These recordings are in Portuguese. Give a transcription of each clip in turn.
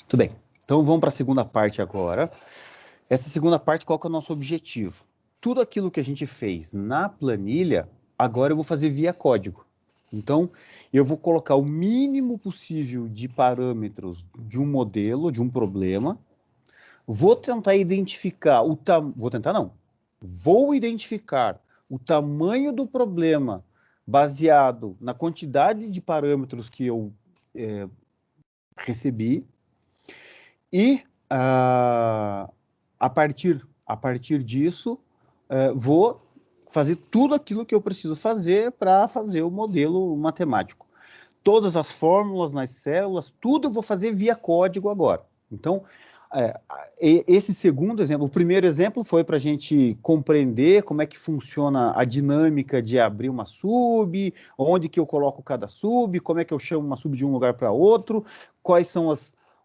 Tudo bem. Então vamos para a segunda parte agora. Essa segunda parte, qual que é o nosso objetivo? Tudo aquilo que a gente fez na planilha, agora eu vou fazer via código. Então, eu vou colocar o mínimo possível de parâmetros de um modelo, de um problema. Vou tentar identificar o Vou tentar não. Vou identificar o tamanho do problema baseado na quantidade de parâmetros que eu recebi. E a partir disso, vou fazer tudo aquilo que eu preciso fazer para fazer o modelo matemático. Todas as fórmulas nas células, tudo eu vou fazer via código agora. Então, esse segundo exemplo, o primeiro exemplo foi para a gente compreender como é que funciona a dinâmica de abrir uma sub, onde que eu coloco cada sub, como é que eu chamo uma sub de um lugar para outro, quais são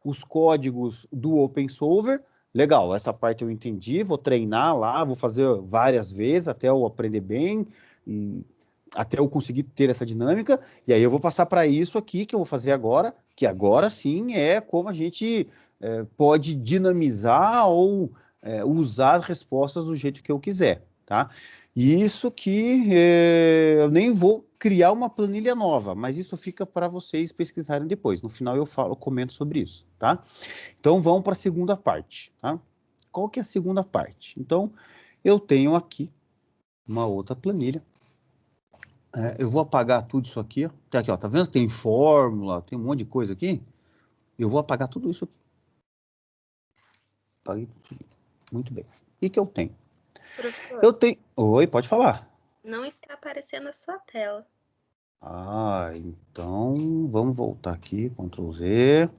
os códigos do OpenSolver. Legal, essa parte eu entendi, vou treinar lá, vou fazer várias vezes até eu aprender bem, e até eu conseguir ter essa dinâmica, e aí eu vou passar para isso aqui que eu vou fazer agora, que agora sim é como a gente pode dinamizar ou usar as respostas do jeito que eu quiser, tá? E isso que eu nem vou criar uma planilha nova, mas isso fica para vocês pesquisarem depois. No final eu comento sobre isso, tá? Então vamos para a segunda parte, tá? Qual que é a segunda parte? Então eu tenho aqui uma outra planilha. Eu vou apagar tudo isso aqui, ó. Tem aqui, ó, tá vendo? Tem fórmula, tem um monte de coisa aqui. Eu vou apagar tudo isso aqui. Apaguei tudo. Muito bem. O que eu tenho? Professor, Eu tenho... Oi, pode falar. não está aparecendo a sua tela. Então vamos voltar aqui, Ctrl Z.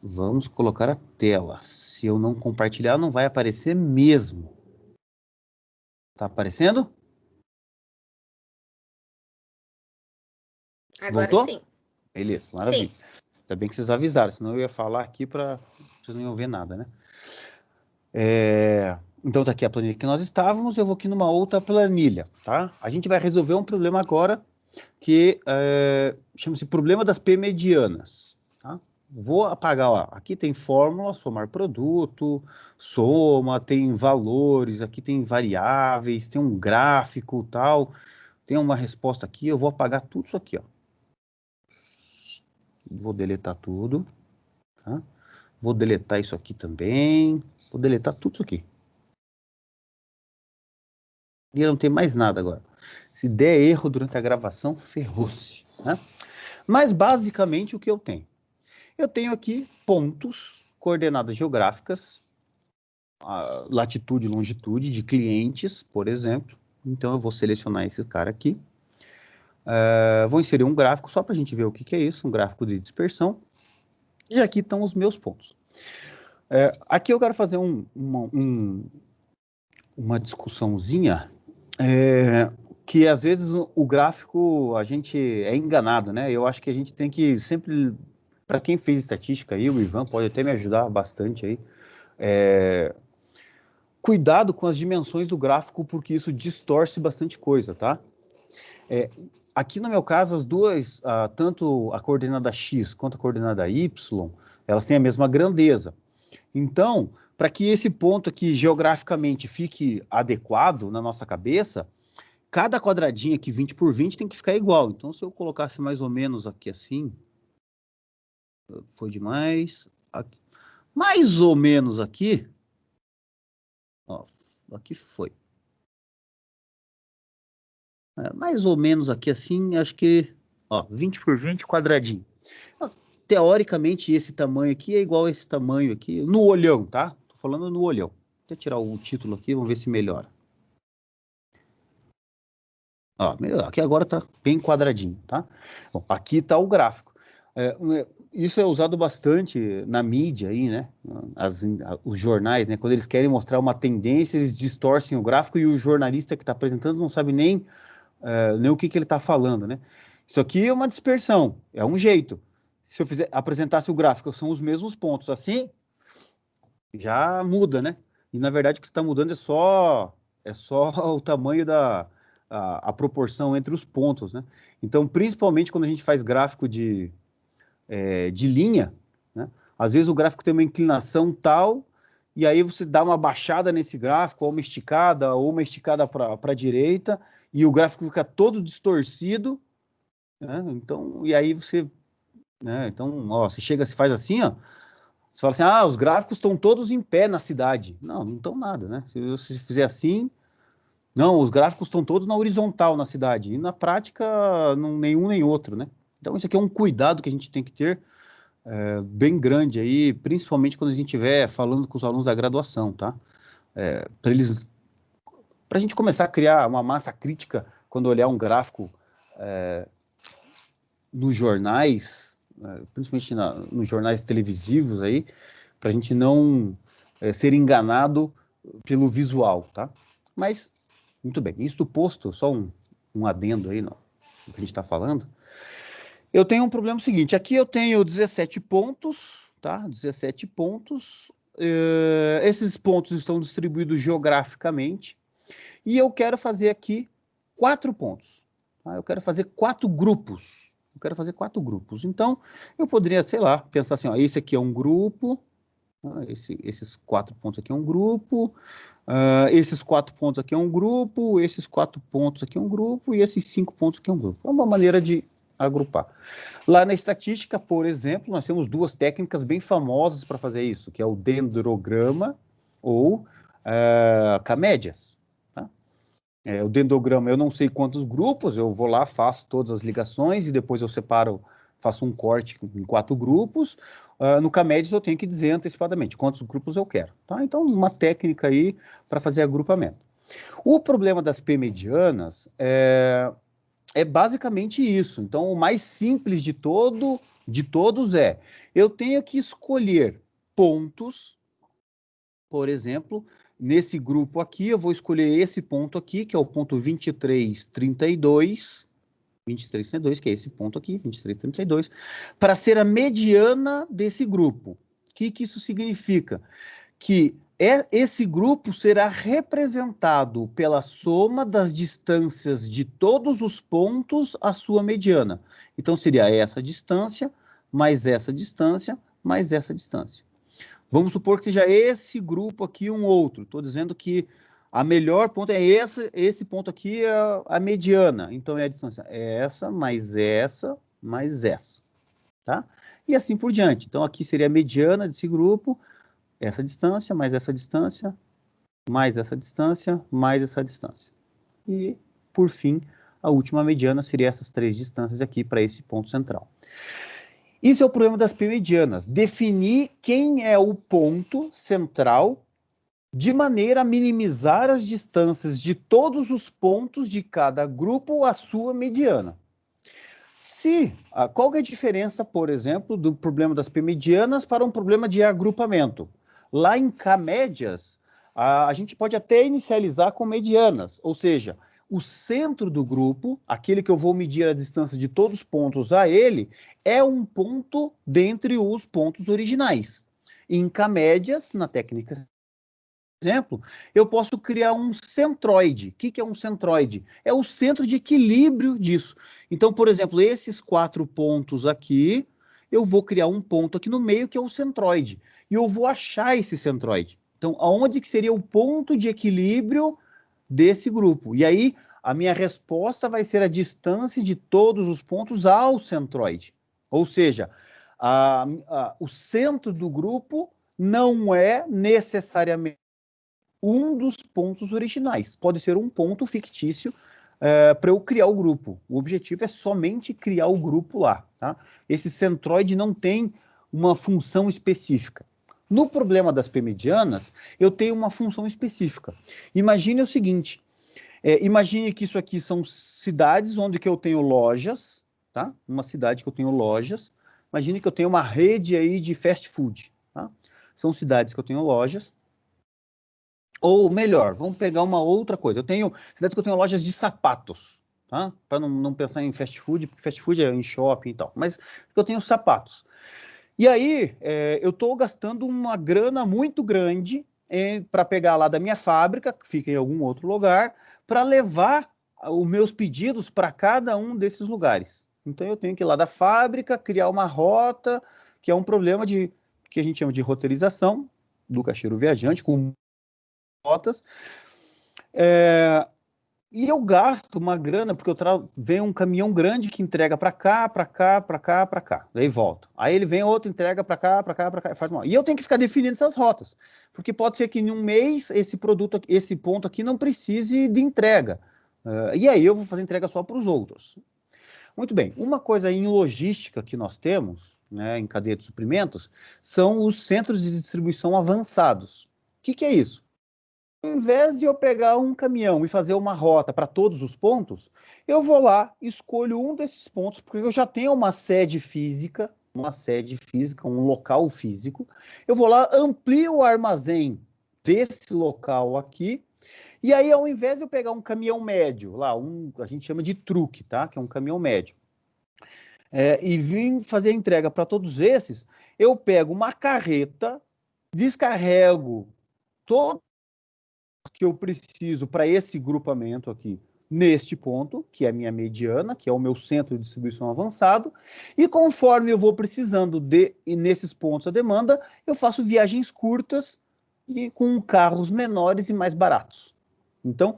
Vamos colocar a tela. Se eu não compartilhar, não vai aparecer mesmo. Tá aparecendo? Agora Voltou? sim. Beleza, maravilha. Sim. Ainda bem que vocês avisaram, senão eu ia falar aqui para vocês não iam ver nada, né? Então tá aqui a planilha que nós estávamos, eu vou aqui numa outra planilha, tá? A gente vai resolver um problema agora que chama-se problema das P medianas, tá? Vou apagar, ó, aqui tem fórmula, somar produto, soma, tem valores, aqui tem variáveis, tem um gráfico, tal, tem uma resposta aqui, eu vou apagar tudo isso aqui, ó. Vou deletar tudo, tá? Vou deletar isso aqui também, vou deletar tudo isso aqui. E não tem mais nada agora. Se der erro durante a gravação, ferrou-se, né? Mas basicamente o que eu tenho? Eu tenho aqui pontos, coordenadas geográficas, latitude e longitude de clientes, por exemplo. Então eu vou selecionar esse cara aqui. Vou inserir um gráfico só para a gente ver o que é isso, um gráfico de dispersão. E aqui estão os meus pontos. Aqui eu quero fazer uma discussãozinha, que às vezes o gráfico a gente é enganado, né? Eu acho que a gente tem que sempre, para quem fez estatística aí, o Ivan pode até me ajudar bastante aí, cuidado com as dimensões do gráfico, porque isso distorce bastante coisa, tá? Aqui no meu caso, as duas, tanto a coordenada X quanto a coordenada Y, elas têm a mesma grandeza. Então, para que esse ponto aqui geograficamente fique adequado na nossa cabeça, cada quadradinho aqui 20 por 20 tem que ficar igual. Então, se eu colocasse mais ou menos aqui assim, foi demais. Aqui, mais ou menos aqui, ó, aqui foi. Mais ou menos aqui assim, acho que, ó, 20 por 20 quadradinho. Teoricamente, esse tamanho aqui é igual a esse tamanho aqui, no olhão, tá? Tô falando no olhão. Vou tirar o título aqui, vamos ver se melhora. Ó, melhor. Aqui agora tá bem quadradinho, tá? Bom, aqui tá o gráfico. Isso é usado bastante na mídia aí, né? Os jornais, né? Quando eles querem mostrar uma tendência, eles distorcem o gráfico e o jornalista que está apresentando não sabe nem o que ele está falando, né? Isso aqui é uma dispersão, é um jeito. Se eu apresentasse o gráfico, são os mesmos pontos, assim, já muda, né? E na verdade o que está mudando é só o tamanho a proporção entre os pontos, né? Então, principalmente quando a gente faz gráfico de linha, né? Às vezes o gráfico tem uma inclinação tal, e aí você dá uma baixada nesse gráfico, ou uma esticada para a direita, e o gráfico fica todo distorcido, né? Então, e aí você, né? Então, ó, você chega, se faz assim, ó, você fala assim, os gráficos estão todos em pé na cidade. Não estão nada, né? Se você fizer assim, não, os gráficos estão todos na horizontal na cidade. E na prática, não, nenhum nem outro, né? Então, isso aqui é um cuidado que a gente tem que ter bem grande aí, principalmente quando a gente estiver falando com os alunos da graduação, tá? Para a gente começar a criar uma massa crítica quando olhar um gráfico nos jornais, principalmente nos jornais televisivos aí, para a gente não ser enganado pelo visual, tá? Mas, muito bem, isto posto, só um adendo aí no que a gente está falando, eu tenho um problema seguinte, aqui eu tenho 17 pontos, tá? 17 pontos, esses pontos estão distribuídos geograficamente, e eu quero fazer aqui 4 pontos, tá? Eu quero fazer 4 grupos, então eu poderia, sei lá, pensar assim, ó, esse aqui é um grupo, esses 4 pontos aqui é um grupo, esses 4 pontos aqui é um grupo, esses 4 pontos aqui é um grupo, e esses 5 pontos aqui é um grupo. É uma maneira de agrupar. Lá na estatística, por exemplo, nós temos 2 técnicas bem famosas para fazer isso, que é o dendrograma ou camédias. Tá? O dendrograma, eu não sei quantos grupos, eu vou lá, faço todas as ligações e depois eu separo, faço um corte em 4 grupos. No camédias eu tenho que dizer antecipadamente quantos grupos eu quero. Tá? Então, uma técnica aí para fazer agrupamento. O problema das p-medianas é basicamente isso. Então, o mais simples de todos eu tenho que escolher pontos, por exemplo, nesse grupo aqui, eu vou escolher esse ponto aqui, que é o ponto 2332, que é esse ponto aqui, 2332, para ser a mediana desse grupo. O que isso significa? Que esse grupo será representado pela soma das distâncias de todos os pontos à sua mediana. Então, seria essa distância, mais essa distância, mais essa distância. Vamos supor que seja esse grupo aqui um outro. Estou dizendo que a melhor ponto é esse ponto aqui, é a mediana. Então, é a distância essa, mais essa, mais essa. Tá? E assim por diante. Então, aqui seria a mediana desse grupo, essa distância, mais essa distância, mais essa distância, mais essa distância. E, por fim, a última mediana seria essas 3 distâncias aqui para esse ponto central. Isso é o problema das p-medianas, definir quem é o ponto central de maneira a minimizar as distâncias de todos os pontos de cada grupo à sua mediana. Qual é a diferença, por exemplo, do problema das p-medianas para um problema de agrupamento? Lá em K-médias, a gente pode até inicializar com medianas, ou seja, o centro do grupo, aquele que eu vou medir a distância de todos os pontos a ele, é um ponto dentre os pontos originais. Em K-médias, na técnica exemplo, eu posso criar um centroide. O que é um centroide? É o centro de equilíbrio disso. Então, por exemplo, esses 4 pontos aqui, eu vou criar um ponto aqui no meio que é o centroide. E eu vou achar esse centroide. Então, aonde que seria o ponto de equilíbrio desse grupo? E aí, a minha resposta vai ser a distância de todos os pontos ao centroide. Ou seja, o centro do grupo não é necessariamente um dos pontos originais. Pode ser um ponto fictício para eu criar o grupo. O objetivo é somente criar o grupo lá. Tá? Esse centroide não tem uma função específica. No problema das p-medianas, eu tenho uma função específica. Imagine o seguinte, imagine que isso aqui são cidades onde que eu tenho lojas, tá? Uma cidade que eu tenho lojas. Imagine que eu tenho uma rede aí de fast food. Tá? São cidades que eu tenho lojas. Ou melhor, vamos pegar uma outra coisa. Eu tenho cidades que eu tenho lojas de sapatos, tá? Para não pensar em fast food, porque fast food é em shopping e tal. Mas eu tenho sapatos. E aí, eu estou gastando uma grana muito grande para pegar lá da minha fábrica, que fica em algum outro lugar, para levar os meus pedidos para cada um desses lugares. Então, eu tenho que ir lá da fábrica, criar uma rota, que é um problema de que a gente chama de roteirização do caixeiro viajante, com rotas. E eu gasto uma grana, porque vem um caminhão grande que entrega para cá, para cá, para cá, para cá. Daí volta. Aí ele vem outro, entrega para cá, para cá, para cá, faz mal. E eu tenho que ficar definindo essas rotas. Porque pode ser que em um mês esse ponto aqui não precise de entrega. E aí eu vou fazer entrega só para os outros. Muito bem. Uma coisa em logística que nós temos, né, em cadeia de suprimentos, são os centros de distribuição avançados. O que é isso? Em vez de eu pegar um caminhão e fazer uma rota para todos os pontos, eu vou lá, escolho um desses pontos, porque eu já tenho uma sede física, um local físico. Eu vou lá, amplio o armazém desse local aqui, e aí ao invés de eu pegar um caminhão médio, a gente chama de truque, tá? Que é um caminhão médio, e vim fazer a entrega para todos esses, eu pego uma carreta, descarrego todo que eu preciso para esse grupamento aqui, neste ponto, que é a minha mediana, que é o meu centro de distribuição avançado, e conforme eu vou precisando nesses pontos a demanda, eu faço viagens curtas e com carros menores e mais baratos. Então,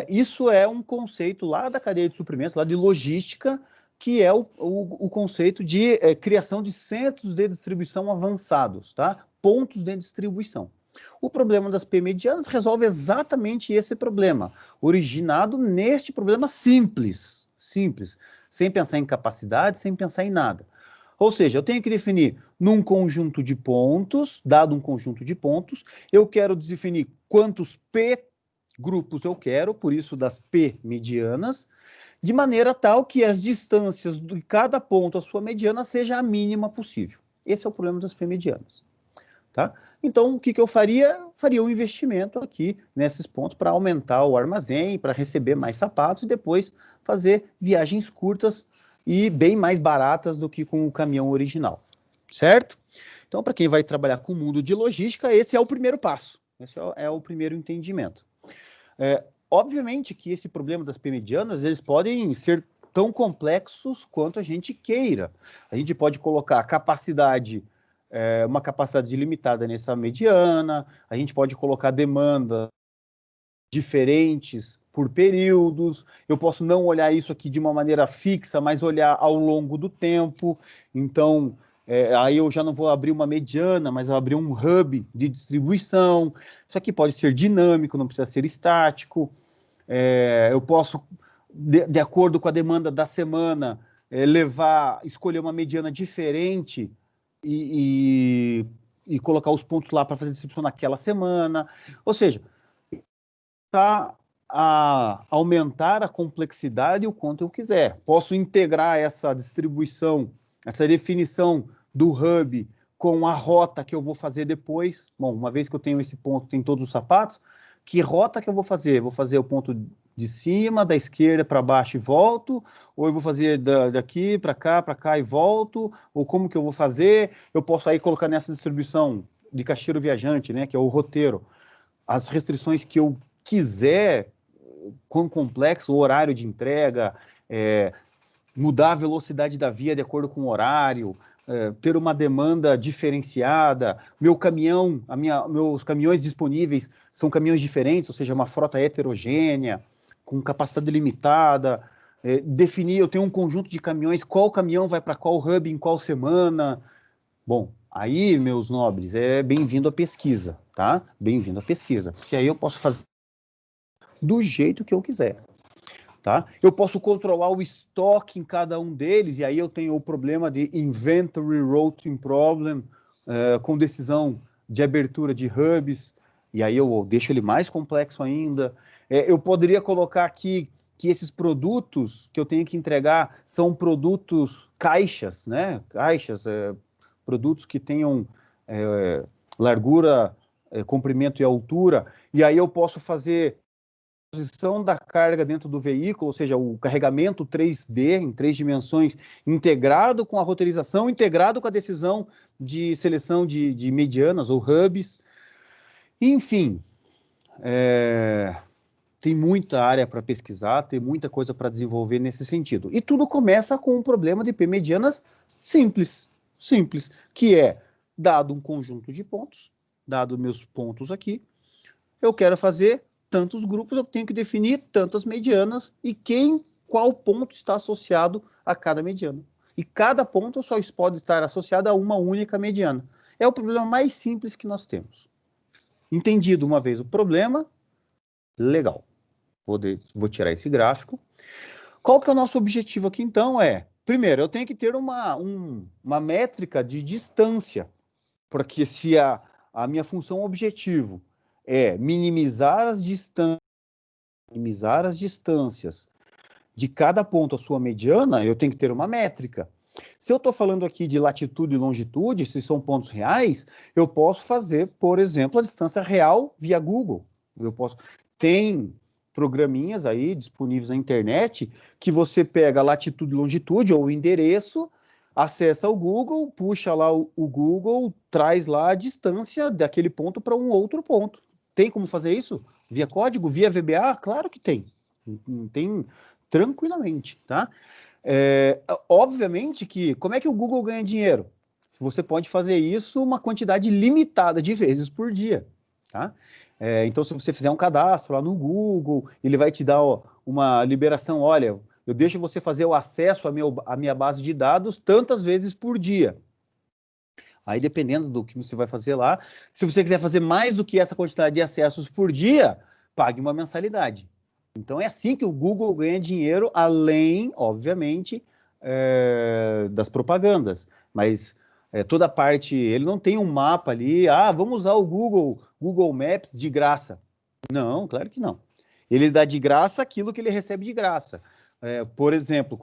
isso é um conceito lá da cadeia de suprimentos, lá de logística, que é o conceito de criação de centros de distribuição avançados, tá? Pontos de distribuição. O problema das P medianas resolve exatamente esse problema, originado neste problema simples, sem pensar em capacidade, sem pensar em nada. Ou seja, eu tenho que definir num conjunto de pontos, dado um conjunto de pontos, eu quero definir quantos P grupos eu quero, por isso das P medianas, de maneira tal que as distâncias de cada ponto à sua mediana seja a mínima possível. Esse é o problema das P medianas. Tá? Então, o que eu faria? Faria um investimento aqui nesses pontos para aumentar o armazém, para receber mais sapatos e depois fazer viagens curtas e bem mais baratas do que com o caminhão original, certo? Então, para quem vai trabalhar com o mundo de logística, esse é o primeiro passo, esse é o primeiro entendimento. Obviamente que esse problema das P medianas, eles podem ser tão complexos quanto a gente queira. A gente pode colocar capacidade, uma capacidade limitada nessa mediana, a gente pode colocar demanda diferentes por períodos, eu posso não olhar isso aqui de uma maneira fixa, mas olhar ao longo do tempo. Então, aí eu já não vou abrir uma mediana, mas vou abrir um hub de distribuição. Isso aqui pode ser dinâmico, não precisa ser estático. Eu posso, de acordo com a demanda da semana, escolher uma mediana diferente e colocar os pontos lá para fazer distribuição naquela semana. Ou seja, a aumentar a complexidade o quanto eu quiser. Posso integrar essa distribuição, essa definição do hub com a rota que eu vou fazer depois. Bom, uma vez que eu tenho esse ponto, tem todos os sapatos, que rota que eu vou fazer? Vou fazer o ponto de cima, da esquerda para baixo e volto, ou eu vou fazer daqui para cá e volto, ou como que eu vou fazer? Eu posso aí colocar nessa distribuição de caixeiro viajante, né, que é o roteiro, as restrições que eu quiser, quão complexo, o horário de entrega, mudar a velocidade da via de acordo com o horário, ter uma demanda diferenciada, meus caminhões disponíveis são caminhões diferentes, ou seja, uma frota heterogênea, com capacidade limitada, definir, eu tenho um conjunto de caminhões, qual caminhão vai para qual hub em qual semana. Bom, aí, meus nobres, bem-vindo à pesquisa, tá? Bem-vindo à pesquisa, porque aí eu posso fazer do jeito que eu quiser. Tá? Eu posso controlar o estoque em cada um deles, e aí eu tenho o problema de inventory routing problem, com decisão de abertura de hubs, e aí eu deixo ele mais complexo ainda. Eu poderia colocar aqui que esses produtos que eu tenho que entregar são produtos caixas, né? Caixas, produtos que tenham largura, comprimento e altura, e aí eu posso fazer posição da carga dentro do veículo, ou seja, o carregamento 3D, em 3 dimensões, integrado com a roteirização, integrado com a decisão de seleção de medianas ou hubs. Enfim, tem muita área para pesquisar, tem muita coisa para desenvolver nesse sentido. E tudo começa com um problema de P medianas simples, que é dado um conjunto de pontos, dado meus pontos aqui, eu quero fazer tantos grupos, eu tenho que definir tantas medianas e qual ponto está associado a cada mediana. E cada ponto só pode estar associado a uma única mediana. É o problema mais simples que nós temos. Entendido uma vez o problema, legal. Vou tirar esse gráfico. Qual que é o nosso objetivo aqui, então? Primeiro, eu tenho que ter uma métrica de distância, porque se a minha função objetivo é minimizar as distâncias de cada ponto à sua mediana, eu tenho que ter uma métrica. Se eu estou falando aqui de latitude e longitude, se são pontos reais, eu posso fazer, por exemplo, a distância real via Google. Tem programinhas aí disponíveis na internet que você pega a latitude e longitude ou o endereço, acessa o Google, puxa lá o Google, traz lá a distância daquele ponto para um outro ponto. Tem como fazer isso? Via código? Via VBA? Claro que tem. Tem tranquilamente, tá? Obviamente que, como é que o Google ganha dinheiro? Você pode fazer isso uma quantidade limitada de vezes por dia, tá? Então, se você fizer um cadastro lá no Google, ele vai te dar uma liberação, olha, eu deixo você fazer o acesso à minha base de dados tantas vezes por dia. Aí, dependendo do que você vai fazer lá, se você quiser fazer mais do que essa quantidade de acessos por dia, pague uma mensalidade. Então, é assim que o Google ganha dinheiro, além, obviamente, das propagandas. Mas toda a parte, ele não tem um mapa ali, vamos usar o Google Maps de graça. Não, claro que não. Ele dá de graça aquilo que ele recebe de graça. Por exemplo,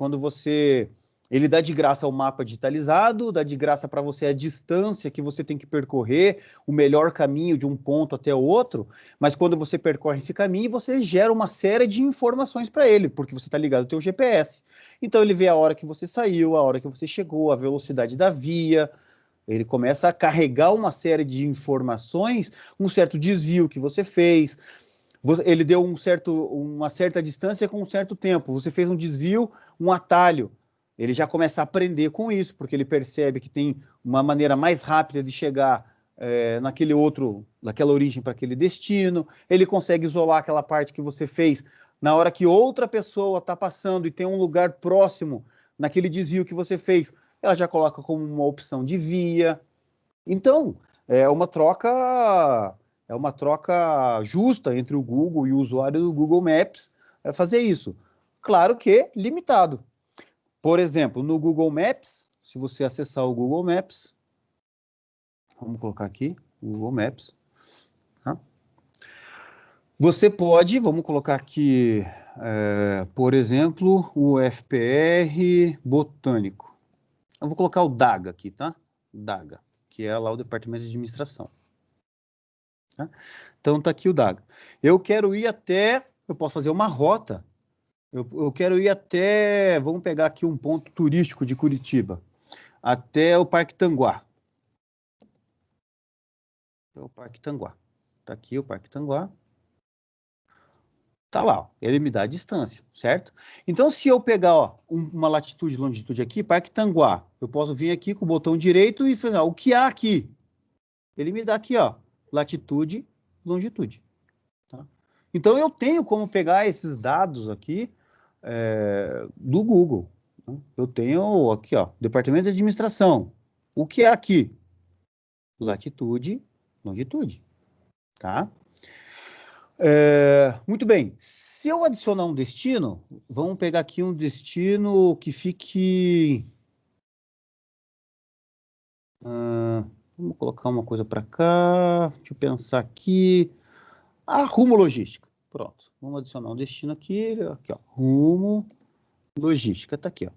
ele dá de graça o mapa digitalizado, dá de graça para você a distância que você tem que percorrer, o melhor caminho de um ponto até o outro, mas quando você percorre esse caminho, você gera uma série de informações para ele, porque você está ligado ao teu GPS. Então ele vê a hora que você saiu, a hora que você chegou, a velocidade da via, ele começa a carregar uma série de informações, um certo desvio que você fez, ele deu uma certa distância com um certo tempo, você fez um desvio, um atalho, ele já começa a aprender com isso, porque ele percebe que tem uma maneira mais rápida de chegar naquela origem para aquele destino, ele consegue isolar aquela parte que você fez na hora que outra pessoa está passando e tem um lugar próximo naquele desvio que você fez, ela já coloca como uma opção de via. Então, é uma troca justa entre o Google e o usuário do Google Maps fazer isso. Claro que limitado. Por exemplo, no Google Maps, se você acessar o Google Maps, vamos colocar aqui, Google Maps, tá? Você pode, vamos colocar aqui, por exemplo, o FPR Botânico. Eu vou colocar o DAGA aqui, tá? DAGA, que é lá o Departamento de Administração. Tá? Então, tá aqui o DAGA. Eu posso fazer uma rota. Eu quero ir até, vamos pegar aqui um ponto turístico de Curitiba, até o Parque Tanguá. O Parque Tanguá. Tá aqui o Parque Tanguá. Tá lá, ó, ele me dá a distância, certo? Então, se eu pegar uma latitude e longitude aqui, Parque Tanguá, eu posso vir aqui com o botão direito e fazer, o que há aqui? Ele me dá aqui, ó, latitude e longitude. Tá? Então, eu tenho como pegar esses dados aqui do Google. Né? Eu tenho aqui, ó, Departamento de Administração. O que é aqui? Latitude, longitude. Tá? Muito bem. Se eu adicionar um destino, vamos pegar aqui um destino que fique... vamos colocar uma coisa para cá. Deixa eu pensar aqui. Rumo logística. Pronto. Vamos adicionar um destino aqui. Aqui, ó. Rumo logística. Tá aqui, ó.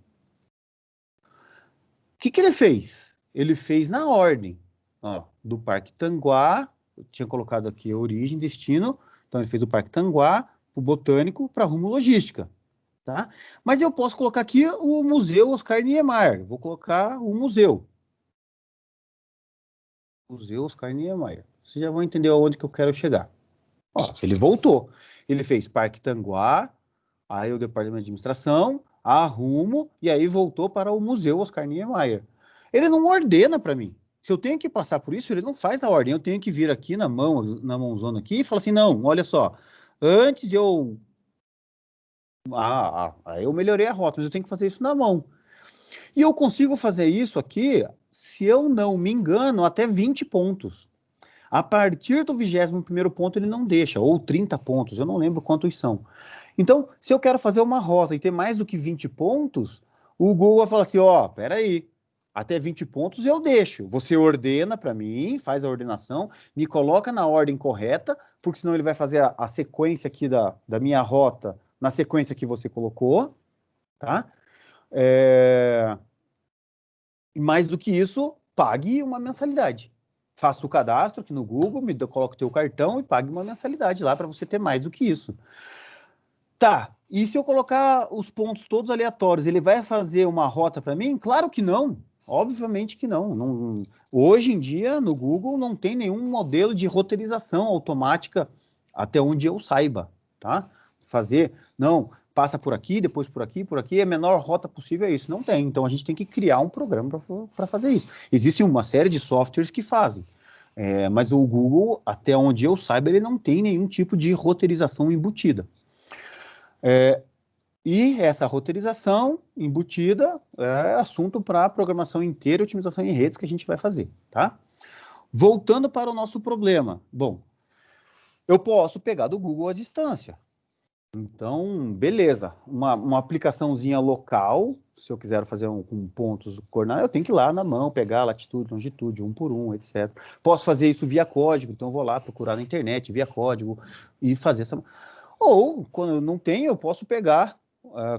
O que ele fez? Ele fez na ordem. Ó, do Parque Tanguá. Eu tinha colocado aqui a origem, destino. Então, ele fez do Parque Tanguá, o Botânico, para Rumo Logística. Tá? Mas eu posso colocar aqui o Museu Oscar Niemeyer. Vou colocar o museu. Museu Oscar Niemeyer. Vocês já vão entender aonde que eu quero chegar. Ó, ele voltou. Ele fez Parque Tanguá, aí o Departamento de Administração, a Rumo, e aí voltou para o Museu Oscar Niemeyer. Ele não ordena para mim. Se eu tenho que passar por isso, ele não faz a ordem. Eu tenho que vir aqui na mãozona aqui e falar assim, não, olha só, antes de eu... eu melhorei a rota, mas eu tenho que fazer isso na mão. E eu consigo fazer isso aqui, se eu não me engano, até 20 pontos. A partir do 21º ponto ele não deixa, ou 30 pontos, eu não lembro quantos são. Então, se eu quero fazer uma rota e ter mais do que 20 pontos, o Google vai falar assim, ó, peraí, até 20 pontos eu deixo. Você ordena para mim, faz a ordenação, me coloca na ordem correta, porque senão ele vai fazer a sequência aqui da minha rota na sequência que você colocou, tá? Mais do que isso, pague uma mensalidade. Faça o cadastro aqui no Google, coloque o teu cartão e pague uma mensalidade lá para você ter mais do que isso. Tá, e se eu colocar os pontos todos aleatórios, ele vai fazer uma rota para mim? Claro que não, obviamente que não. Hoje em dia, no Google, não tem nenhum modelo de roteirização automática, até onde eu saiba, tá? Não, passa por aqui, depois por aqui, a menor rota possível é isso. Não tem, então a gente tem que criar um programa para fazer isso. Existe uma série de softwares que fazem, mas o Google, até onde eu saiba, ele não tem nenhum tipo de roteirização embutida. E essa roteirização embutida é assunto para programação inteira e otimização em redes que a gente vai fazer, tá? Voltando para o nosso problema. Bom, eu posso pegar do Google à distância. Então, beleza. Uma aplicaçãozinha local, se eu quiser fazer com pontos coordenados, eu tenho que ir lá na mão, pegar latitude, longitude, um por um, etc. Posso fazer isso via código, então eu vou lá procurar na internet via código e fazer essa... Ou, quando eu não tenho, eu posso pegar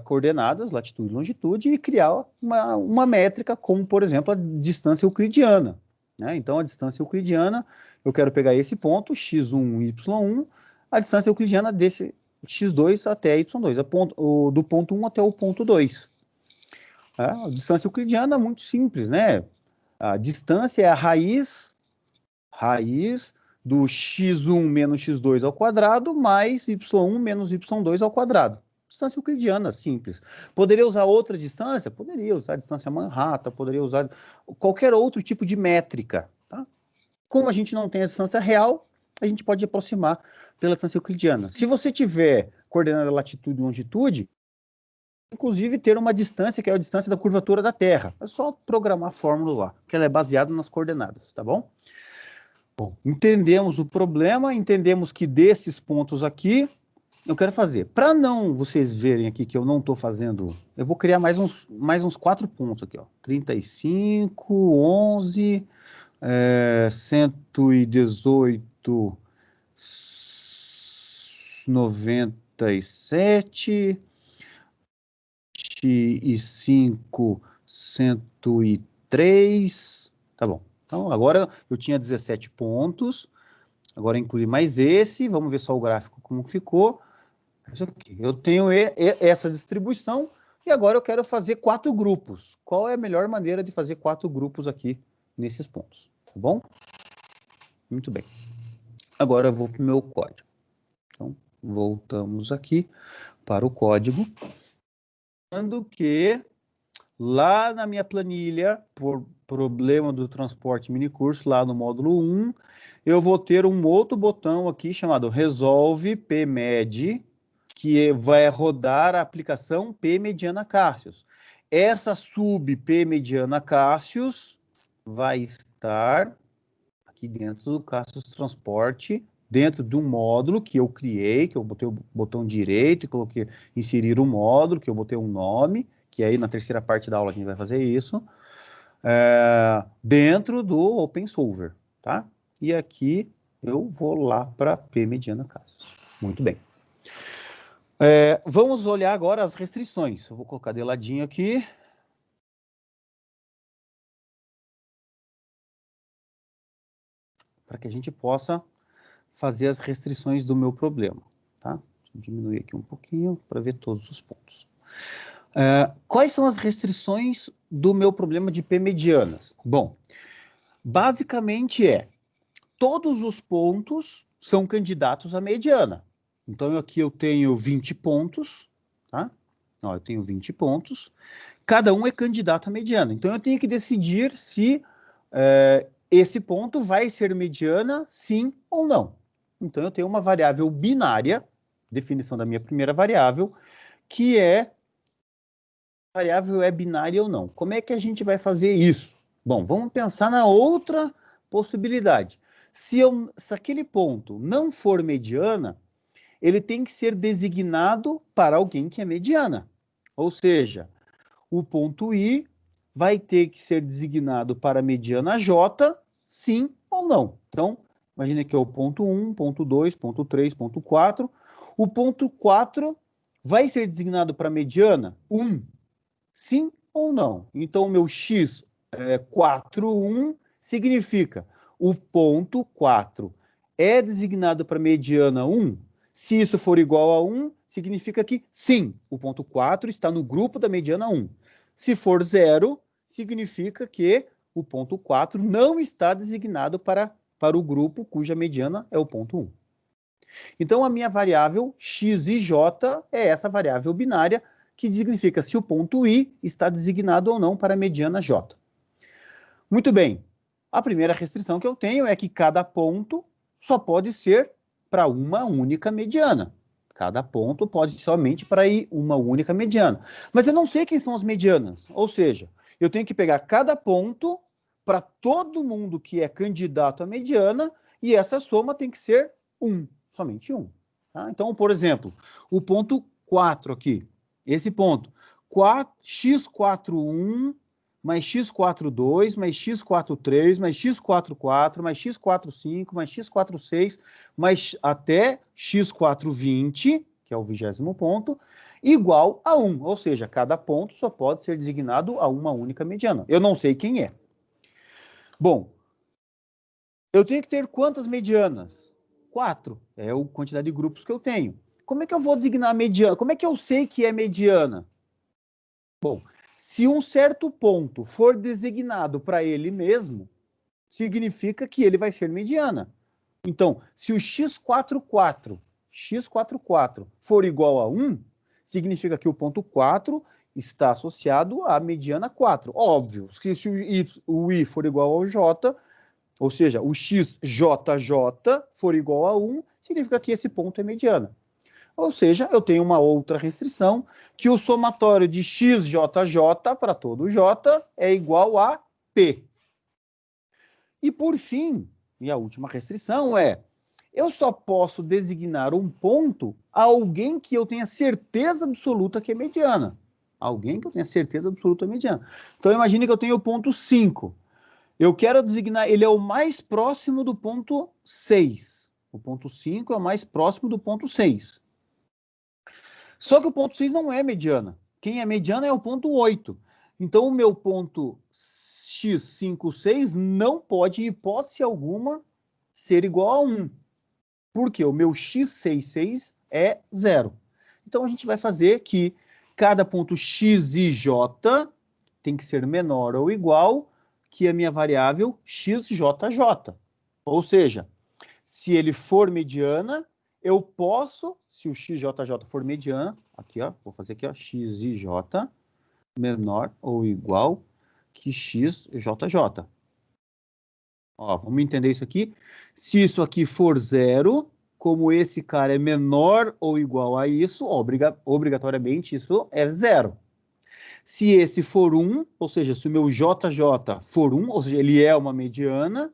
coordenadas, latitude e longitude, e criar uma métrica, como, por exemplo, a distância euclidiana. Né? Então, a distância euclidiana, eu quero pegar esse ponto, x1, y1, a distância euclidiana desse x2 até y2, do ponto 1 até o ponto 2. A distância euclidiana é muito simples, né? A distância é a raiz do x1 menos x2 ao quadrado mais y1 menos y2 ao quadrado. Distância euclidiana, simples. Poderia usar outra distância? Poderia usar a distância Manhattan, poderia usar qualquer outro tipo de métrica. Tá? Como a gente não tem a distância real, a gente pode aproximar pela distância euclidiana. Se você tiver coordenada latitude e longitude, inclusive ter uma distância que é a distância da curvatura da Terra. É só programar a fórmula lá, que ela é baseada nas coordenadas, tá bom? Bom, entendemos o problema, entendemos que desses pontos aqui, eu quero fazer. Para não vocês verem aqui que eu não estou fazendo, eu vou criar mais uns 4 pontos aqui, ó. 35, 11, 118, 97, e 5, 103, tá bom. Então, agora eu tinha 17 pontos, agora incluí mais esse, vamos ver só o gráfico como ficou. Isso aqui. Eu tenho essa distribuição e agora eu quero fazer 4 grupos. Qual é a melhor maneira de fazer 4 grupos aqui nesses pontos? Tá bom? Muito bem. Agora eu vou para o meu código. Então, voltamos aqui para o código. Lembrando que lá na minha planilha, por problema do transporte minicurso, lá no módulo 1, eu vou ter um outro botão aqui chamado Resolve PMed, que vai rodar a aplicação P mediana Cassius. Essa sub P mediana Cassius vai estar aqui dentro do Cassius Transporte, dentro de um módulo que eu criei, que eu botei o botão direito e coloquei inserir um módulo, que eu botei um nome, que aí na terceira parte da aula a gente vai fazer isso, dentro do OpenSolver, tá? E aqui eu vou lá para P mediana Cassius. Muito bem. Vamos olhar agora as restrições. Eu vou colocar de ladinho aqui. Para que a gente possa fazer as restrições do meu problema. Tá? Deixa eu diminuir aqui um pouquinho para ver todos os pontos. Quais são as restrições do meu problema de P medianas? Bom, basicamente todos os pontos são candidatos à mediana. Então, aqui eu tenho 20 pontos, tá? Ó, eu tenho 20 pontos. Cada um é candidato à mediana. Então, eu tenho que decidir se esse ponto vai ser mediana, sim ou não. Então, eu tenho uma variável binária, definição da minha primeira variável, que é a variável é binária ou não. Como é que a gente vai fazer isso? Bom, vamos pensar na outra possibilidade. Se aquele ponto não for mediana, ele tem que ser designado para alguém que é mediana. Ou seja, o ponto I vai ter que ser designado para a mediana J, sim ou não. Então, imagine que é o ponto 1, ponto 2, ponto 3, ponto 4. O ponto 4 vai ser designado para a mediana 1, sim ou não. Então, o meu x 4, 1 significa o ponto 4 é designado para mediana 1. Se isso for igual a 1, significa que sim, o ponto 4 está no grupo da mediana 1. Se for 0, significa que o ponto 4 não está designado para o grupo cuja mediana é o ponto 1. Então, a minha variável x e j é essa variável binária que significa se o ponto I está designado ou não para a mediana j. Muito bem. A primeira restrição que eu tenho é que cada ponto só pode ser para uma única mediana. Cada ponto pode somente para ir uma única mediana. Mas eu não sei quem são as medianas. Ou seja, eu tenho que pegar cada ponto para todo mundo que é candidato à mediana e essa soma tem que ser 1, somente 1. Tá? Então, por exemplo, o ponto 4 aqui, esse ponto, x41 mais x42, mais x43, mais x44, mais x45, mais x46, mais até x420, que é o 20º ponto, igual a 1. Ou seja, cada ponto só pode ser designado a uma única mediana. Eu não sei quem é. Bom, eu tenho que ter quantas medianas? 4. É a quantidade de grupos que eu tenho. Como é que eu vou designar a mediana? Como é que eu sei que é mediana? Bom, se um certo ponto for designado para ele mesmo, significa que ele vai ser mediana. Então, se o x44 for igual a 1, significa que o ponto 4 está associado à mediana 4. Óbvio, se o I for igual ao J, ou seja, o XJJ for igual a 1, significa que esse ponto é mediana. Ou seja, eu tenho uma outra restrição, que o somatório de XJJ para todo J é igual a P. E por fim, e a última restrição é, eu só posso designar um ponto a alguém que eu tenha certeza absoluta que é mediana. Alguém que eu tenha certeza absoluta que é mediana. Então, imagine que eu tenho o ponto 5. Eu quero designar, ele é o mais próximo do ponto 6. O ponto 5 é o mais próximo do ponto 6. Só que o ponto 6 não é mediana. Quem é mediana é o ponto 8. Então, o meu ponto x56 não pode, em hipótese alguma, ser igual a 1. Porque o meu x66 é 0. Então, a gente vai fazer que cada ponto x e j tem que ser menor ou igual que a minha variável xjj. Ou seja, se ele for mediana, eu posso, se o xjj for mediana, aqui, ó, vou fazer aqui, ó, x e j menor ou igual que xjj. Ó, vamos entender isso aqui. Se isso aqui for 0, como esse cara é menor ou igual a isso, obrigatoriamente isso é 0. Se esse for 1, ou seja, se o meu JJ for 1, ou seja, ele é uma mediana,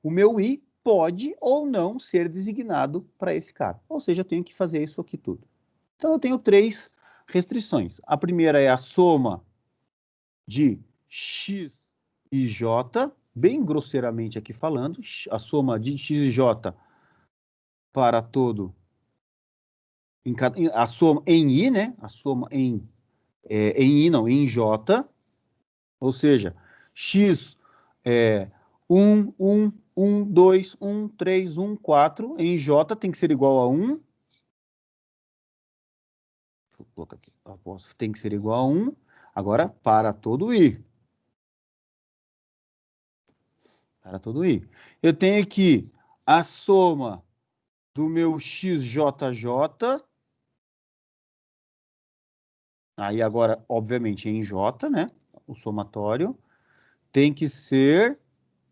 o meu I pode ou não ser designado para esse cara. Ou seja, eu tenho que fazer isso aqui tudo. Então, eu tenho 3 restrições. A primeira é a soma de x e j, bem grosseiramente aqui falando, a soma de x e j para todo, a soma em i, né? A soma em i, não, em j, ou seja, x 1, 1, 1, 2, 1, 3, 1, 4, em j tem que ser igual a 1. Deixa eu colocar aqui, tem que ser igual a 1. Agora, para todo i. Para todo i. Eu tenho aqui a soma do meu xjj, aí agora, obviamente, em j, né? O somatório tem que ser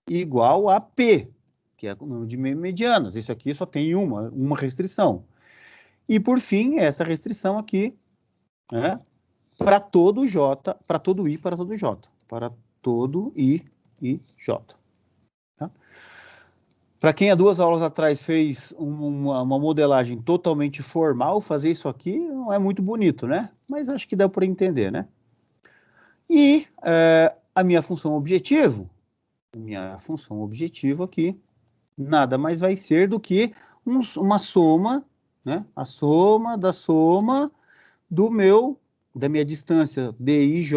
igual a P, que é o número de medianas. Isso aqui só tem uma restrição. E, por fim, essa restrição aqui, né, para todo J, para todo I, para todo J. Para todo I e J. Tá? Para quem há 2 aulas atrás fez uma modelagem totalmente formal, fazer isso aqui não é muito bonito, né? Mas acho que dá para entender, né? E a minha função objetivo aqui, nada mais vai ser do que uma soma, né? A soma da minha distância dij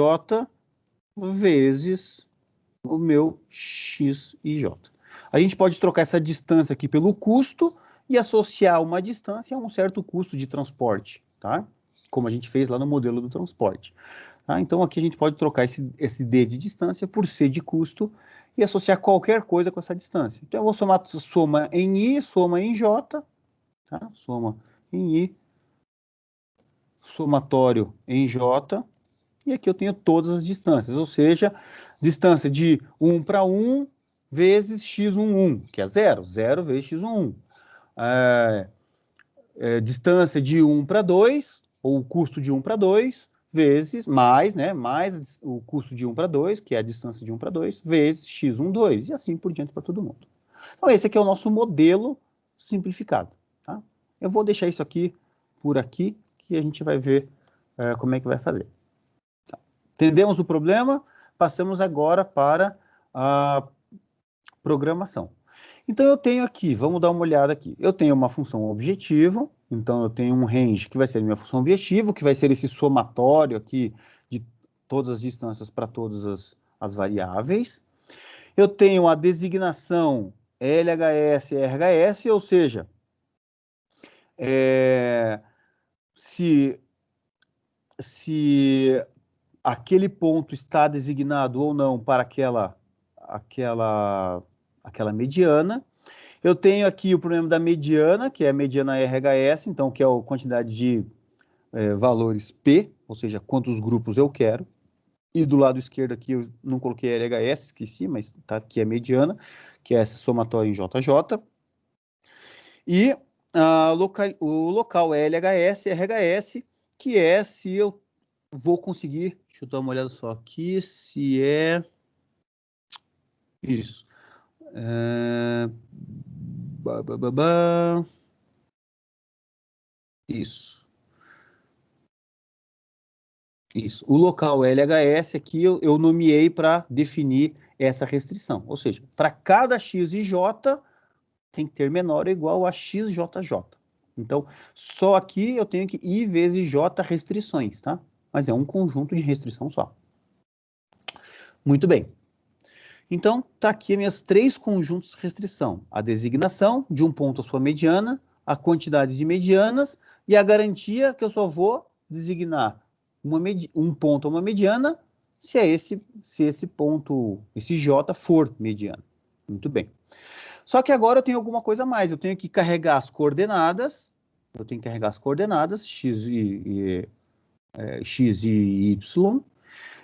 vezes o meu xij. A gente pode trocar essa distância aqui pelo custo e associar uma distância a um certo custo de transporte, tá? Como a gente fez lá no modelo do transporte. Tá? Então, aqui a gente pode trocar esse D de distância por C de custo e associar qualquer coisa com essa distância. Então, eu vou somar soma em I, soma em J, tá? Soma em I, somatório em J, e aqui eu tenho todas as distâncias, ou seja, distância de 1 para 1 vezes x11, que é 0, 0 vezes x11. Distância de 1 para 2, ou o custo de 1 para 2, vezes, mais o custo de 1 para 2, que é a distância de 1 para 2, vezes x12, e assim por diante para todo mundo. Então, esse aqui é o nosso modelo simplificado. Tá? Eu vou deixar isso aqui por aqui, que a gente vai ver como é que vai fazer. Tá? Entendemos o problema? Passamos agora para a programação. Então, eu tenho aqui, vamos dar uma olhada aqui. Eu tenho uma função objetivo, então eu tenho um range que vai ser a minha função objetivo, que vai ser esse somatório aqui de todas as distâncias para todas as variáveis. Eu tenho a designação LHS e RHS, ou seja, se aquele ponto está designado ou não para aquela mediana. Eu tenho aqui o problema da mediana, que é a mediana RHS, então, que é a quantidade de valores P, ou seja, quantos grupos eu quero. E do lado esquerdo aqui eu não coloquei LHS, esqueci, mas tá aqui a mediana, que é essa somatória em JJ. E o local é LHS e RHS, que é se eu vou conseguir, deixa eu dar uma olhada só aqui, se é isso. Isso. Isso. O local LHS aqui eu nomeei para definir essa restrição. Ou seja, para cada x e j tem que ter menor ou igual a xjj. Então, só aqui eu tenho que I vezes J restrições, tá? Mas é um conjunto de restrição só. Muito bem. Então, tá aqui minhas 3 conjuntos de restrição. A designação de um ponto à sua mediana, a quantidade de medianas e a garantia que eu só vou designar um ponto a uma mediana se esse ponto, esse J for mediano. Muito bem. Só que agora eu tenho alguma coisa a mais. Eu tenho que carregar as coordenadas. X e Y.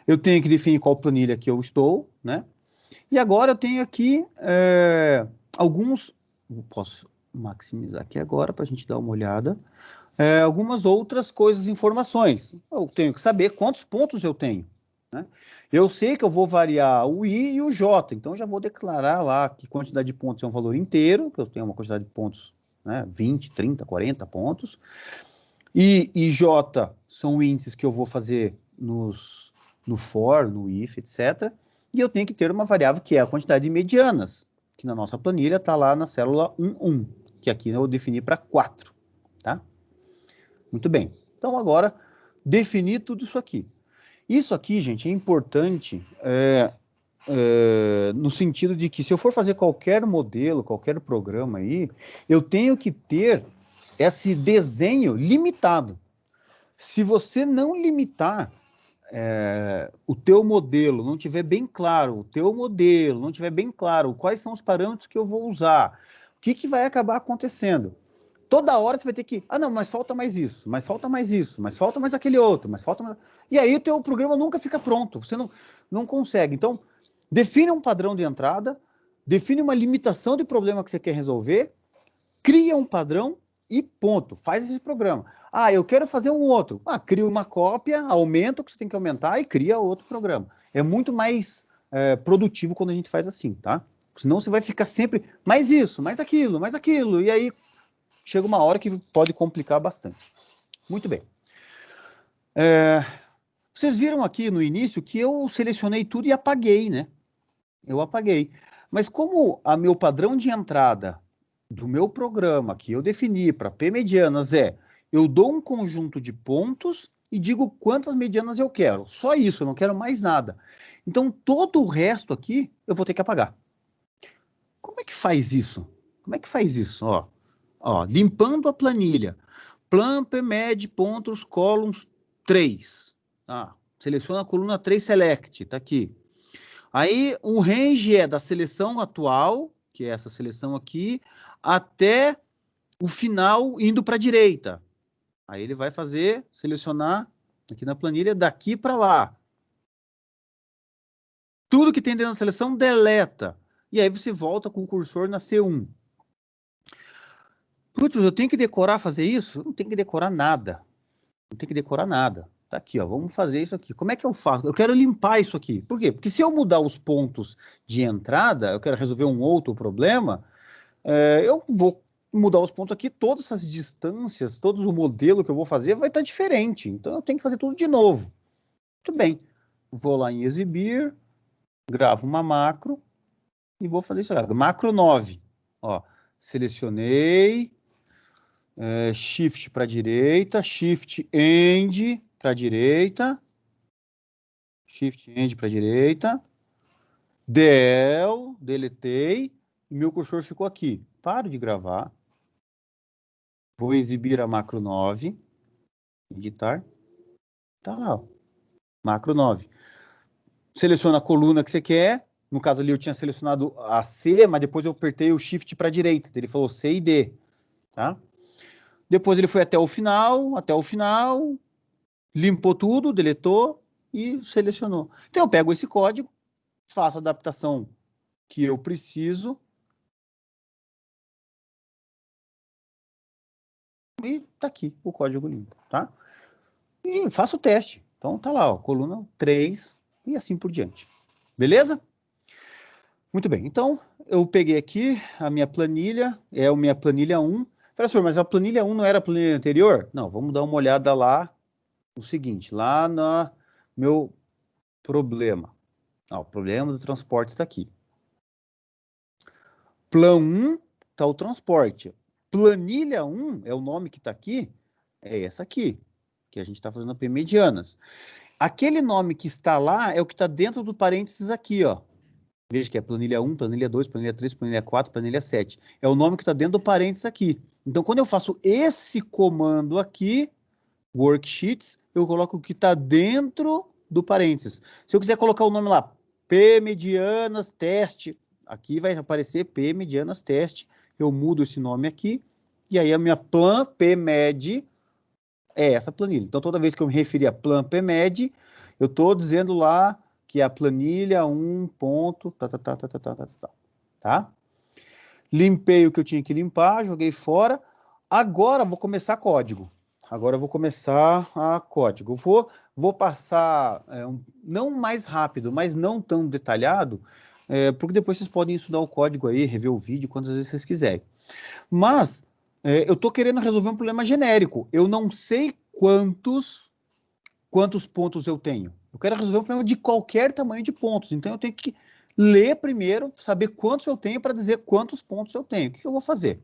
Eu tenho que definir qual planilha que eu estou, né? E agora eu tenho aqui alguns... Posso maximizar aqui agora para a gente dar uma olhada. Algumas outras coisas, informações. Eu tenho que saber quantos pontos eu tenho. Né? Eu sei que eu vou variar o I e o J, então eu já vou declarar lá que quantidade de pontos é um valor inteiro, que eu tenho uma quantidade de pontos, né, 20, 30, 40 pontos. I e J são índices que eu vou fazer no for, no if, etc. E eu tenho que ter uma variável que é a quantidade de medianas, que na nossa planilha está lá na célula 1, que aqui eu defini para 4, tá? Muito bem. Então, agora, definir tudo isso aqui. Isso aqui, gente, é importante no sentido de que se eu for fazer qualquer modelo, qualquer programa aí, eu tenho que ter esse desenho limitado. Se você não limitar o teu modelo, não tiver bem claro o teu modelo, não tiver bem claro quais são os parâmetros que eu vou usar, o que vai acabar acontecendo? Toda hora você vai ter que, não, mas falta mais isso, mas falta mais isso, mas falta mais aquele outro, mas falta mais... E aí o teu programa nunca fica pronto, você não consegue. Então, define um padrão de entrada, define uma limitação de problema que você quer resolver, cria um padrão e ponto, faz esse programa. Ah, eu quero fazer um outro. Ah, cria uma cópia, aumenta o que você tem que aumentar e cria outro programa. É muito mais produtivo quando a gente faz assim, tá? Senão você vai ficar sempre, mais isso, mais aquilo, e aí chega uma hora que pode complicar bastante. Muito bem. Vocês viram aqui no início que eu selecionei tudo e apaguei, né? Eu apaguei. Mas como a meu padrão de entrada do meu programa que eu defini para P medianas eu dou um conjunto de pontos e digo quantas medianas eu quero. Só isso, eu não quero mais nada. Então, todo o resto aqui eu vou ter que apagar. Como é que faz isso? Como é que faz isso? Limpando a planilha. Plan, PMed, pontos, columns 3. Seleciona a coluna 3 select, está aqui. Aí o range é da seleção atual, que é essa seleção aqui, até o final indo para a direita. Aí ele vai selecionar aqui na planilha daqui para lá. Tudo que tem dentro da seleção, deleta. E aí você volta com o cursor na C1. Putz, eu tenho que decorar fazer isso? Não tenho que decorar nada. Não tem que decorar nada. Tá aqui, ó, vamos fazer isso aqui. Como é que eu faço? Eu quero limpar isso aqui. Por quê? Porque se eu mudar os pontos de entrada, eu quero resolver um outro problema, eu vou mudar os pontos aqui, todas essas distâncias, todo o modelo que eu vou fazer vai estar diferente. Então, eu tenho que fazer tudo de novo. Muito bem. Vou lá em exibir, gravo uma macro e vou fazer isso aqui. Macro 9. Ó, selecionei, Shift para a direita, Shift End para a direita, Shift End para a direita, Del, deletei, e meu cursor ficou aqui. Paro de gravar. Vou exibir a macro 9, editar. Tá lá, ó. Macro 9. Seleciona a coluna que você quer. No caso ali eu tinha selecionado a C, mas depois eu apertei o Shift para a direita. Ele falou C e D. Tá? Depois ele foi até o final, limpou tudo, deletou e selecionou. Então eu pego esse código, faço a adaptação que eu preciso e tá aqui o código limpo, tá? E faço o teste. Então tá lá, ó, coluna 3 e assim por diante. Beleza? Muito bem. Então eu peguei aqui a minha planilha, é a minha planilha 1. Professor, mas a planilha 1 não era a planilha anterior? Não, vamos dar uma olhada lá no seguinte, lá no meu problema. O problema do transporte está aqui. Plan 1 está o transporte. Planilha 1 é o nome que está aqui, é essa aqui, que a gente está fazendo a P medianas. Aquele nome que está lá é o que está dentro do parênteses aqui, ó. Veja que é planilha 1, planilha 2, planilha 3, planilha 4, planilha 7. É o nome que está dentro do parênteses aqui. Então, quando eu faço esse comando aqui, worksheets, eu coloco o que está dentro do parênteses. Se eu quiser colocar o nome lá, P medianas teste, aqui vai aparecer P medianas teste, eu mudo esse nome aqui, e aí a minha plan PMed é essa planilha. Então, toda vez que eu me referir a plan PMed, eu estou dizendo lá que é a planilha 1 ponto, tá? Limpei o que eu tinha que limpar, joguei fora. Agora vou começar código. Agora eu vou começar a código. Vou passar, não mais rápido, mas não tão detalhado, porque depois vocês podem estudar o código aí, rever o vídeo, quantas vezes vocês quiserem. Mas eu estou querendo resolver um problema genérico. Eu não sei quantos pontos eu tenho. Eu quero resolver um problema de qualquer tamanho de pontos. Então eu tenho que ler primeiro, saber quantos eu tenho para dizer quantos pontos eu tenho. O que eu vou fazer?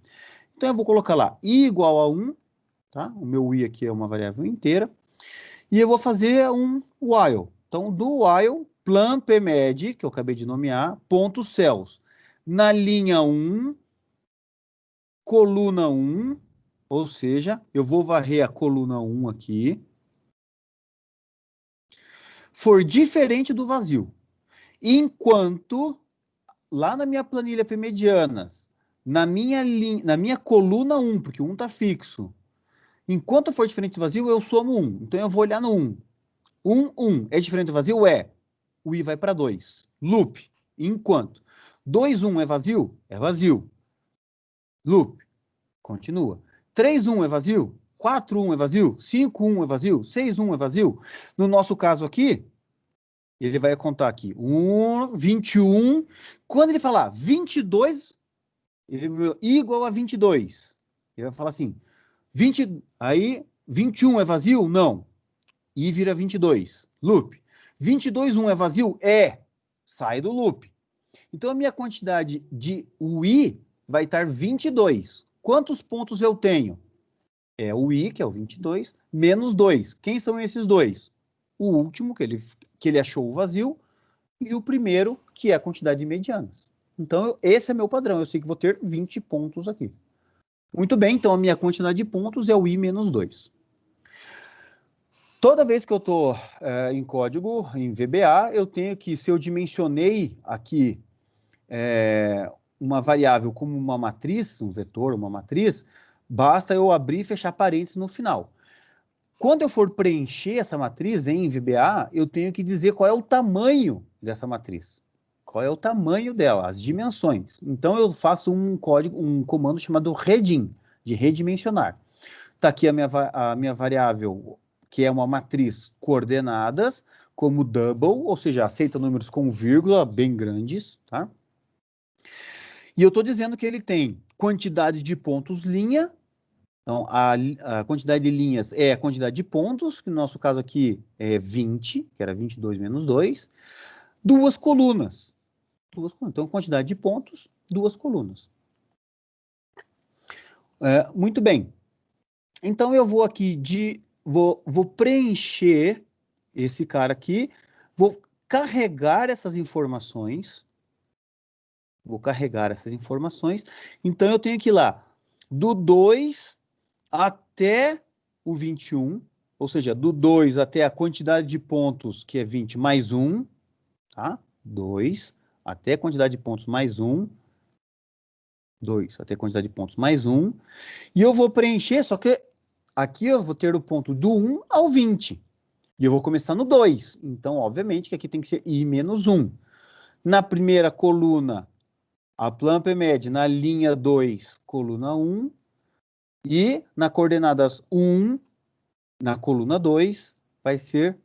Então eu vou colocar lá i igual a 1, tá? O meu i aqui é uma variável inteira. E eu vou fazer um while. Então, do while, plan pmed, que eu acabei de nomear, ponto cells. Na linha 1, coluna 1, ou seja, eu vou varrer a coluna 1 aqui. For diferente do vazio. Enquanto, lá na minha planilha P-medianas, na minha coluna 1, porque o 1 está fixo, enquanto for diferente do vazio, eu somo 1. Então, eu vou olhar no 1. 1. É diferente do vazio? É. O i vai para 2. Loop. Enquanto. 2, 1 é vazio? É vazio. Loop. Continua. 3, 1 é vazio? 4, 1 é vazio? 5, 1 é vazio? 6, 1 é vazio? No nosso caso aqui, ele vai contar aqui. 21. Quando ele falar 22, ele igual a 22. Ele vai falar assim, 21 é vazio? Não. I vira 22. Loop. 22, 1 é vazio? É. Sai do loop. Então, a minha quantidade de I vai estar 22. Quantos pontos eu tenho? É o I, que é o 22, menos 2. Quem são esses dois? O último, que ele achou o vazio, e o primeiro, que é a quantidade de medianas. Então, esse é meu padrão. Eu sei que vou ter 20 pontos aqui. Muito bem, então a minha quantidade de pontos é o I menos 2. Toda vez que eu estou em código, em VBA, eu tenho que, se eu dimensionei aqui uma variável como uma matriz, um vetor, uma matriz, basta eu abrir e fechar parênteses no final. Quando eu for preencher essa matriz em VBA, eu tenho que dizer qual é o tamanho dessa matriz. Qual é o tamanho dela, as dimensões. Então, eu faço um comando chamado redim, de redimensionar. Está aqui a minha variável, que é uma matriz coordenadas, como double, ou seja, aceita números com vírgula bem grandes, tá? E eu estou dizendo que ele tem quantidade de pontos linha. Então, a quantidade de linhas é a quantidade de pontos, que no nosso caso aqui é 20, que era 22 menos 2. Duas colunas. Então, quantidade de pontos, duas colunas. Muito bem. Então, eu vou aqui vou preencher esse cara aqui, vou carregar essas informações. Então, eu tenho que ir lá do 2 até o 21, ou seja, do 2 até a quantidade de pontos, que é 20 mais 1, tá? 2 até a quantidade de pontos mais 1. 2 até a quantidade de pontos mais 1. E eu vou preencher, só que aqui eu vou ter o ponto do 1 ao 20. E eu vou começar no 2. Então, obviamente, que aqui tem que ser I menos 1. Na primeira coluna, a Plump-Med na linha 2, coluna 1. E na coordenadas 1, na coluna 2, vai ser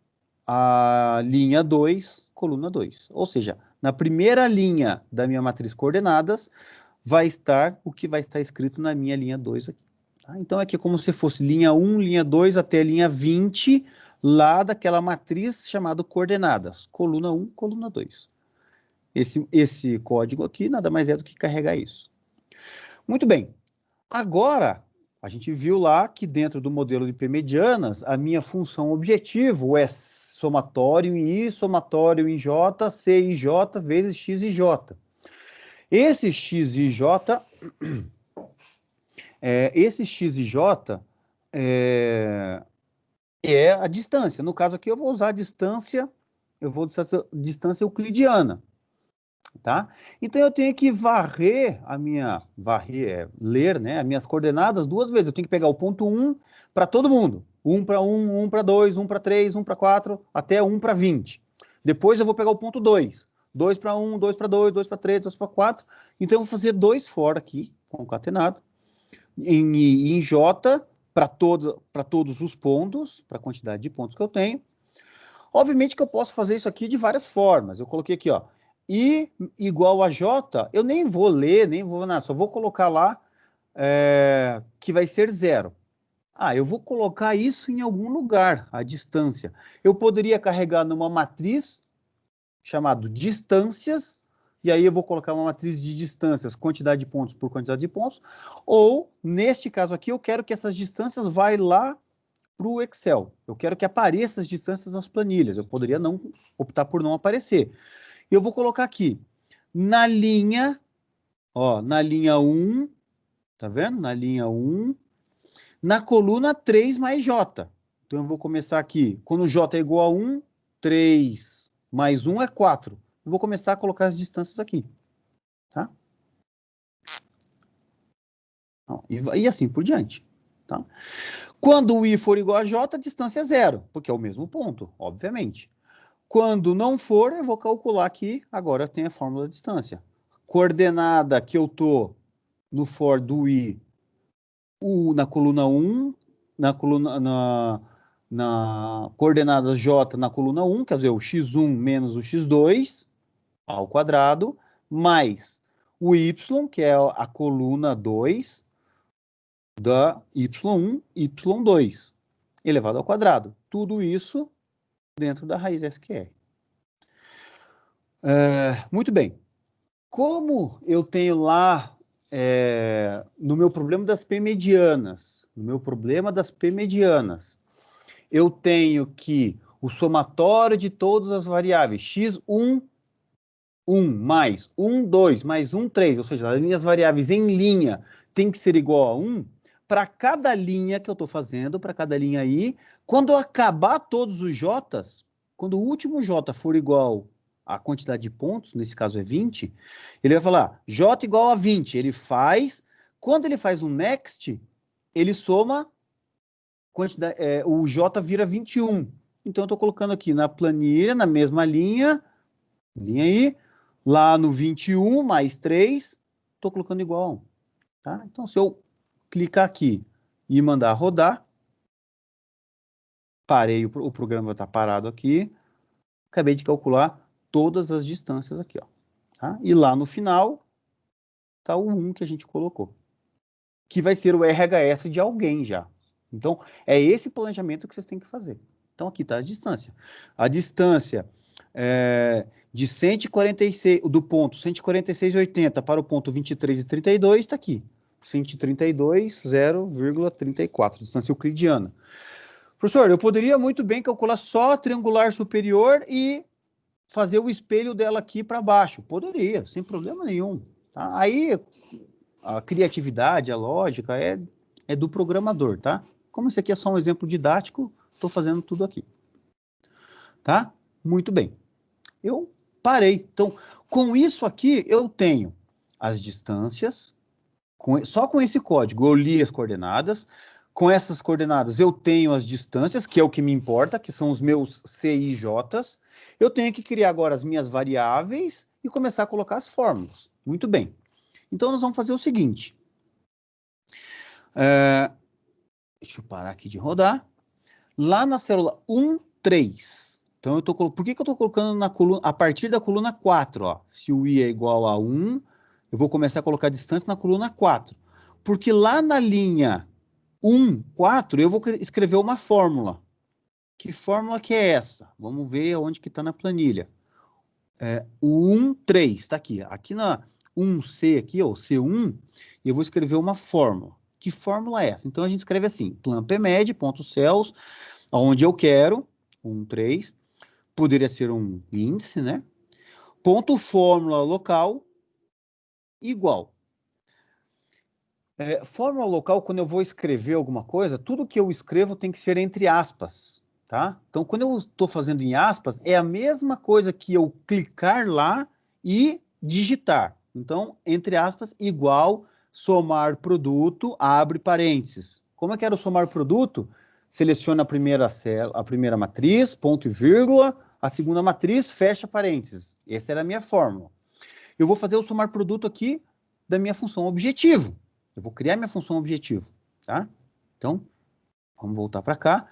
a linha 2, coluna 2. Ou seja, na primeira linha da minha matriz coordenadas, vai estar o que vai estar escrito na minha linha 2 aqui. Tá? Então, aqui é como se fosse linha 1, linha 2 até linha 20, lá daquela matriz chamada coordenadas. Coluna 1, coluna 2. Esse código aqui nada mais é do que carregar isso. Muito bem. Agora, a gente viu lá que dentro do modelo de P-medianas, a minha função objetivo é somatório em I, somatório em J, C e J vezes X e J. Esse X e J, é a distância. No caso aqui, eu vou usar a distância, distância euclidiana. Tá? Então, eu tenho que ler, né, as minhas coordenadas duas vezes. Eu tenho que pegar o ponto 1 para todo mundo. 1 para 1, 1 para 2, 1 para 3, 1 para 4, até 1 para 20. Depois eu vou pegar o ponto 2. 2 para 1, 2 para 2, 2 para 3, 2 para 4. Então, eu vou fazer 2 for aqui, concatenado, em J, para todos os pontos, para a quantidade de pontos que eu tenho. Obviamente que eu posso fazer isso aqui de várias formas. Eu coloquei aqui, ó, I igual a J, eu nem vou ler, nem vou nada, só vou colocar lá que vai ser 0. Eu vou colocar isso em algum lugar, a distância. Eu poderia carregar numa matriz chamada distâncias, e aí eu vou colocar uma matriz de distâncias, quantidade de pontos por quantidade de pontos, ou, neste caso aqui, eu quero que essas distâncias vá lá para o Excel. Eu quero que apareçam as distâncias nas planilhas. Eu poderia optar por não aparecer. Eu vou colocar aqui, na linha 1, tá vendo? Na linha 1, na coluna 3 mais J. Então, eu vou começar aqui, quando J é igual a 1, 3 mais 1 é 4. Eu vou começar a colocar as distâncias aqui, tá? E assim por diante, tá? Quando o I for igual a J, a distância é 0, porque é o mesmo ponto, obviamente. Quando não for, eu vou calcular aqui, agora tem a fórmula da distância. coordenada que eu tô no for do i, na coluna 1, na coordenadas j na coluna 1, quer dizer, o x1 menos o x2 ao quadrado, mais o y, que é a coluna 2 da y1, y2, elevado ao quadrado. Tudo isso dentro da raiz SQR. Muito bem. Como eu tenho lá no meu problema das P medianas, eu tenho que o somatório de todas as variáveis, x1, 1, mais 1, 2, mais 1, 3, ou seja, as minhas variáveis em linha tem que ser igual a 1, para cada linha que eu estou fazendo, para cada linha aí, quando eu acabar todos os j's, quando o último j for igual à quantidade de pontos, nesse caso é 20, ele vai falar j igual a 20, quando ele faz um next, ele soma, o j vira 21. Então eu estou colocando aqui na planilha, na mesma linha aí, lá no 21 mais 3, estou colocando igual a 1. Tá? Então, se eu clicar aqui e mandar rodar, parei, o programa vai estar parado aqui, acabei de calcular todas as distâncias aqui, ó, tá? E lá no final, está o 1 que a gente colocou, que vai ser o RHS de alguém já. Então, é esse planejamento que vocês têm que fazer. Então, aqui está a distância. A distância de 146, do ponto 146,80 para o ponto 23,32 está aqui. 132, 0,34, distância euclidiana. Professor, eu poderia muito bem calcular só a triangular superior e fazer o espelho dela aqui para baixo. Poderia, sem problema nenhum. Tá? Aí, a criatividade, a lógica é do programador, tá? Como esse aqui é só um exemplo didático, estou fazendo tudo aqui. Tá? Muito bem. Eu parei. Então, com isso aqui, eu tenho as distâncias, só com esse código eu li as coordenadas, com essas coordenadas eu tenho as distâncias, que é o que me importa, que são os meus C e J's, eu tenho que criar agora as minhas variáveis e começar a colocar as fórmulas. Muito bem. Então, nós vamos fazer o seguinte. Deixa eu parar aqui de rodar. Lá na célula 1, 3. Então, por que eu estou colocando na coluna, a partir da coluna 4? Ó, se o i é igual a 1, eu vou começar a colocar a distância na coluna 4. Porque lá na linha 1, 4, eu vou escrever uma fórmula. Que fórmula que é essa? Vamos ver onde que está na planilha. O 1, 3, está aqui. Aqui na 1C, aqui, ó, C1, eu vou escrever uma fórmula. Que fórmula é essa? Então, a gente escreve assim, plan pmed, ponto cells, onde eu quero, 1, 3, poderia ser um índice, né? Ponto fórmula local, igual. Fórmula local, quando eu vou escrever alguma coisa, tudo que eu escrevo tem que ser entre aspas, tá? Então, quando eu estou fazendo em aspas, é a mesma coisa que eu clicar lá e digitar. Então, entre aspas, igual, somar produto, abre parênteses. Como é que era o somar produto? Seleciona a primeira matriz, ponto e vírgula, a segunda matriz, fecha parênteses. Essa era a minha fórmula. Eu vou fazer o somar produto aqui da minha função objetivo. Eu vou criar minha função objetivo, tá? Então, vamos voltar para cá.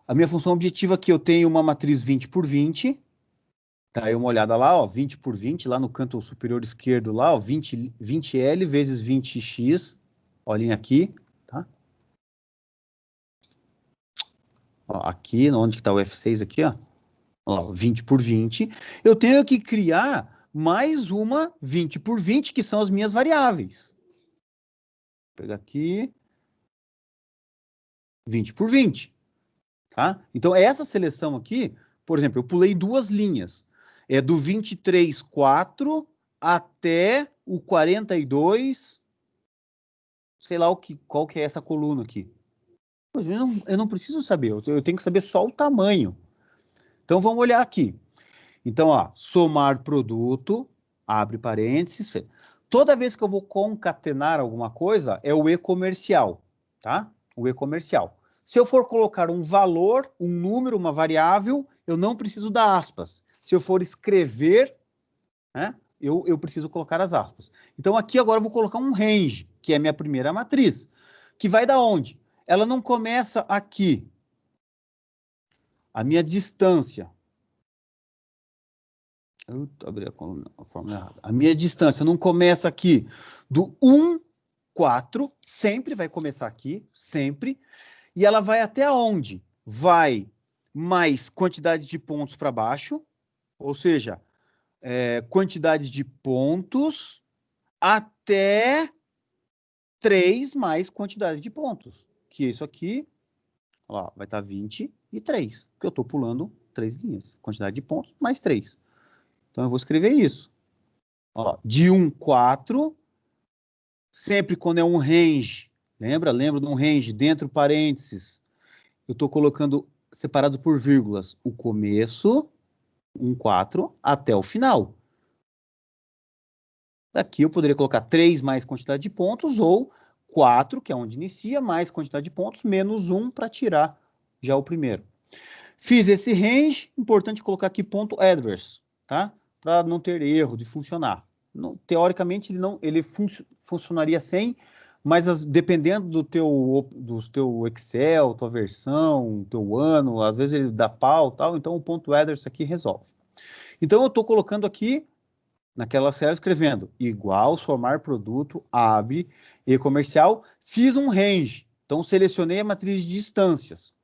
A minha função objetiva aqui, eu tenho uma matriz 20 por 20. Tá aí uma olhada lá, ó, 20 por 20, lá no canto superior esquerdo, lá, ó, 20L vezes 20X. Olhem aqui, tá? Ó, aqui, onde que está o F6 aqui, ó. Ó, 20 por 20. Eu tenho que criar mais uma 20 por 20, que são as minhas variáveis. Vou pegar aqui. 20 por 20. Tá? Então, essa seleção aqui, por exemplo, eu pulei duas linhas. É do 23,4 até o 42, sei lá qual que é essa coluna aqui. Eu não preciso saber, eu tenho que saber só o tamanho. Então, vamos olhar aqui. Então, ó, somar produto, abre parênteses. Toda vez que eu vou concatenar alguma coisa, é o e-comercial, tá? O e-comercial. Se eu for colocar um valor, um número, uma variável, eu não preciso dar aspas. Se eu for escrever, né, eu preciso colocar as aspas. Então, aqui agora eu vou colocar um range, que é a minha primeira matriz, que vai da onde? Ela não começa aqui. A minha distância. Eu abri a fórmula errada. A minha distância não começa aqui do 1, 4, sempre vai começar aqui, sempre. E ela vai até onde? Vai mais quantidade de pontos para baixo, ou seja, quantidade de pontos até 3 mais quantidade de pontos. Que isso aqui, ó, vai estar 23, porque eu estou pulando 3 linhas. Quantidade de pontos mais 3. Então, eu vou escrever isso. Ó, de 1, 4. Sempre quando é um range, lembra de um range, dentro parênteses, eu estou colocando separado por vírgulas o começo, 1, 4, até o final. Aqui eu poderia colocar 3 mais quantidade de pontos, ou 4, que é onde inicia, mais quantidade de pontos, menos 1 para tirar já o primeiro. Fiz esse range, importante colocar aqui ponto adverse, tá? Para não ter erro de funcionar. Não, teoricamente, ele funcionaria sem, mas dependendo do teu Excel, tua versão, teu ano, às vezes ele dá pau, tal, então o ponto adverse aqui resolve. Então, eu estou colocando aqui, naquela célula, escrevendo igual, somar produto, abre, e comercial, fiz um range. Então, selecionei a matriz de distâncias.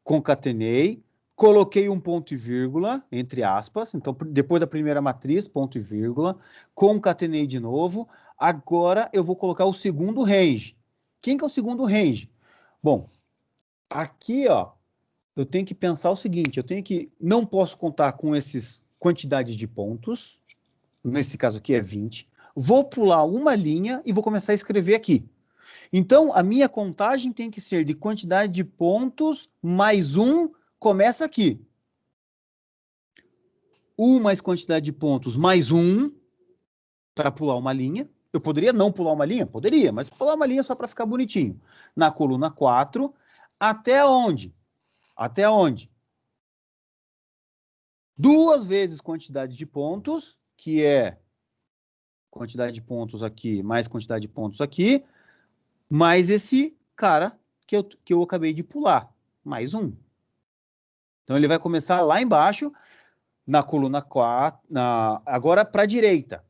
Concatenei, coloquei um ponto e vírgula, entre aspas, então depois da primeira matriz, ponto e vírgula, concatenei de novo, agora eu vou colocar o segundo range. Quem que é o segundo range? Bom, aqui, ó, eu tenho que pensar o seguinte, não posso contar com esses quantidades de pontos, nesse caso aqui é 20, vou pular uma linha e vou começar a escrever aqui. Então, a minha contagem tem que ser de quantidade de pontos mais 1, começa aqui. 1 mais quantidade de pontos mais 1, para pular uma linha. Eu poderia não pular uma linha? Poderia, mas pular uma linha só para ficar bonitinho. Na coluna 4, até onde? Até onde? 2 vezes quantidade de pontos, que é quantidade de pontos aqui, mais quantidade de pontos aqui, mais esse cara que eu acabei de pular, mais 1. Então, ele vai começar lá embaixo, na coluna 4, agora para a direita.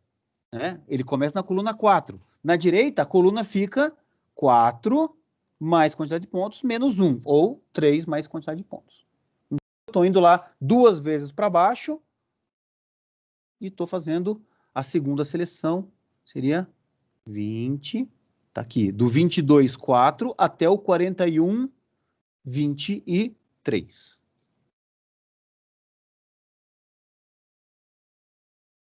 Né? Ele começa na coluna 4. Na direita, a coluna fica 4 mais quantidade de pontos, menos 1, ou 3 mais quantidade de pontos. Então, eu estou indo lá 2 vezes para baixo e estou fazendo a segunda seleção, seria 20, tá aqui, do 22, 4 até o 41, 23.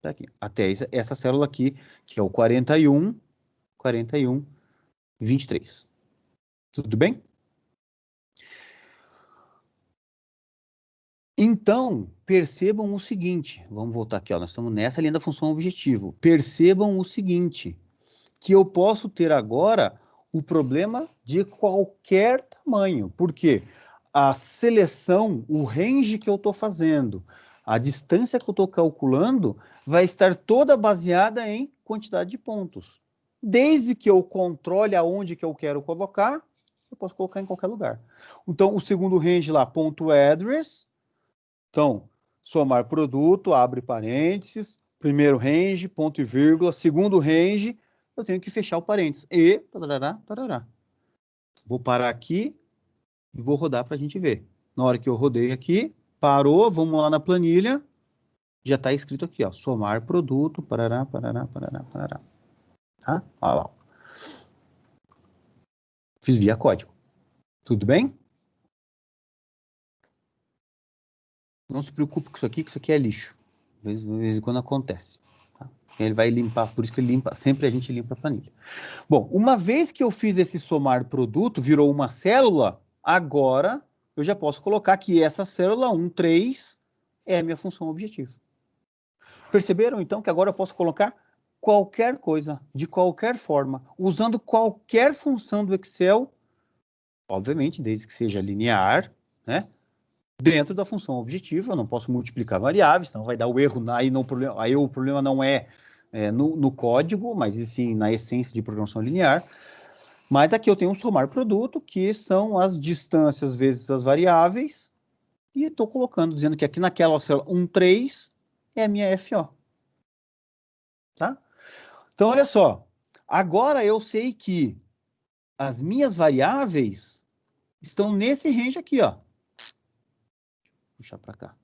Tá aqui, até essa célula aqui, que é o 41, 23. Tudo bem? Então, percebam o seguinte, vamos voltar aqui, ó, nós estamos nessa linha da função objetivo. Percebam o seguinte, que eu posso ter agora o problema de qualquer tamanho. Por quê? A seleção, o range que eu estou fazendo, a distância que eu estou calculando, vai estar toda baseada em quantidade de pontos. Desde que eu controle aonde que eu quero colocar, eu posso colocar em qualquer lugar. Então, o segundo range lá, ponto address. Então, somar produto, abre parênteses, primeiro range, ponto e vírgula, segundo range, eu tenho que fechar o parênteses. E, tarará, tarará. Vou parar aqui e vou rodar para a gente ver. Na hora que eu rodei aqui, parou, vamos lá na planilha, já está escrito aqui, ó, somar produto, parará, parará, parará, parará. Tá? Olha lá. Fiz via código. Tudo bem? Não se preocupe com isso aqui, que isso aqui é lixo. De vez em quando acontece. Tá? Ele vai limpar, por isso que ele limpa, sempre a gente limpa a planilha. Bom, uma vez que eu fiz esse somar produto, virou uma célula, agora eu já posso colocar que essa célula 1,3 é a minha função objetivo. Perceberam, então, que agora eu posso colocar qualquer coisa, de qualquer forma, usando qualquer função do Excel, obviamente, desde que seja linear, né? dentro da função objetiva. Eu não posso multiplicar variáveis, senão vai dar o erro. Aí o problema não é, no código, mas sim na essência de programação linear. Mas aqui eu tenho um somar produto, que são as distâncias vezes as variáveis, e estou colocando, dizendo que aqui naquela célula 1, 3 é a minha FO. Tá? Então, olha só. Agora eu sei que as minhas variáveis estão nesse range aqui, ó. Puxar para cá.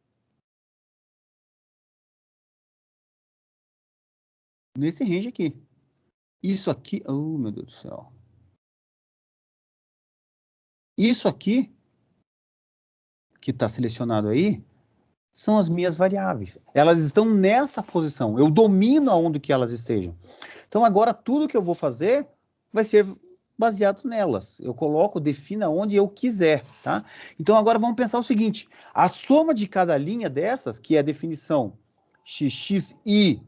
Nesse range aqui. Isso aqui, oh, meu Deus do céu. Isso aqui, que está selecionado aí, são as minhas variáveis. Elas estão nessa posição. Eu domino aonde que elas estejam. Então, agora, tudo que eu vou fazer vai ser baseado nelas. Eu coloco, defina onde eu quiser, tá? Então, agora vamos pensar o seguinte. A soma de cada linha dessas, que é a definição x e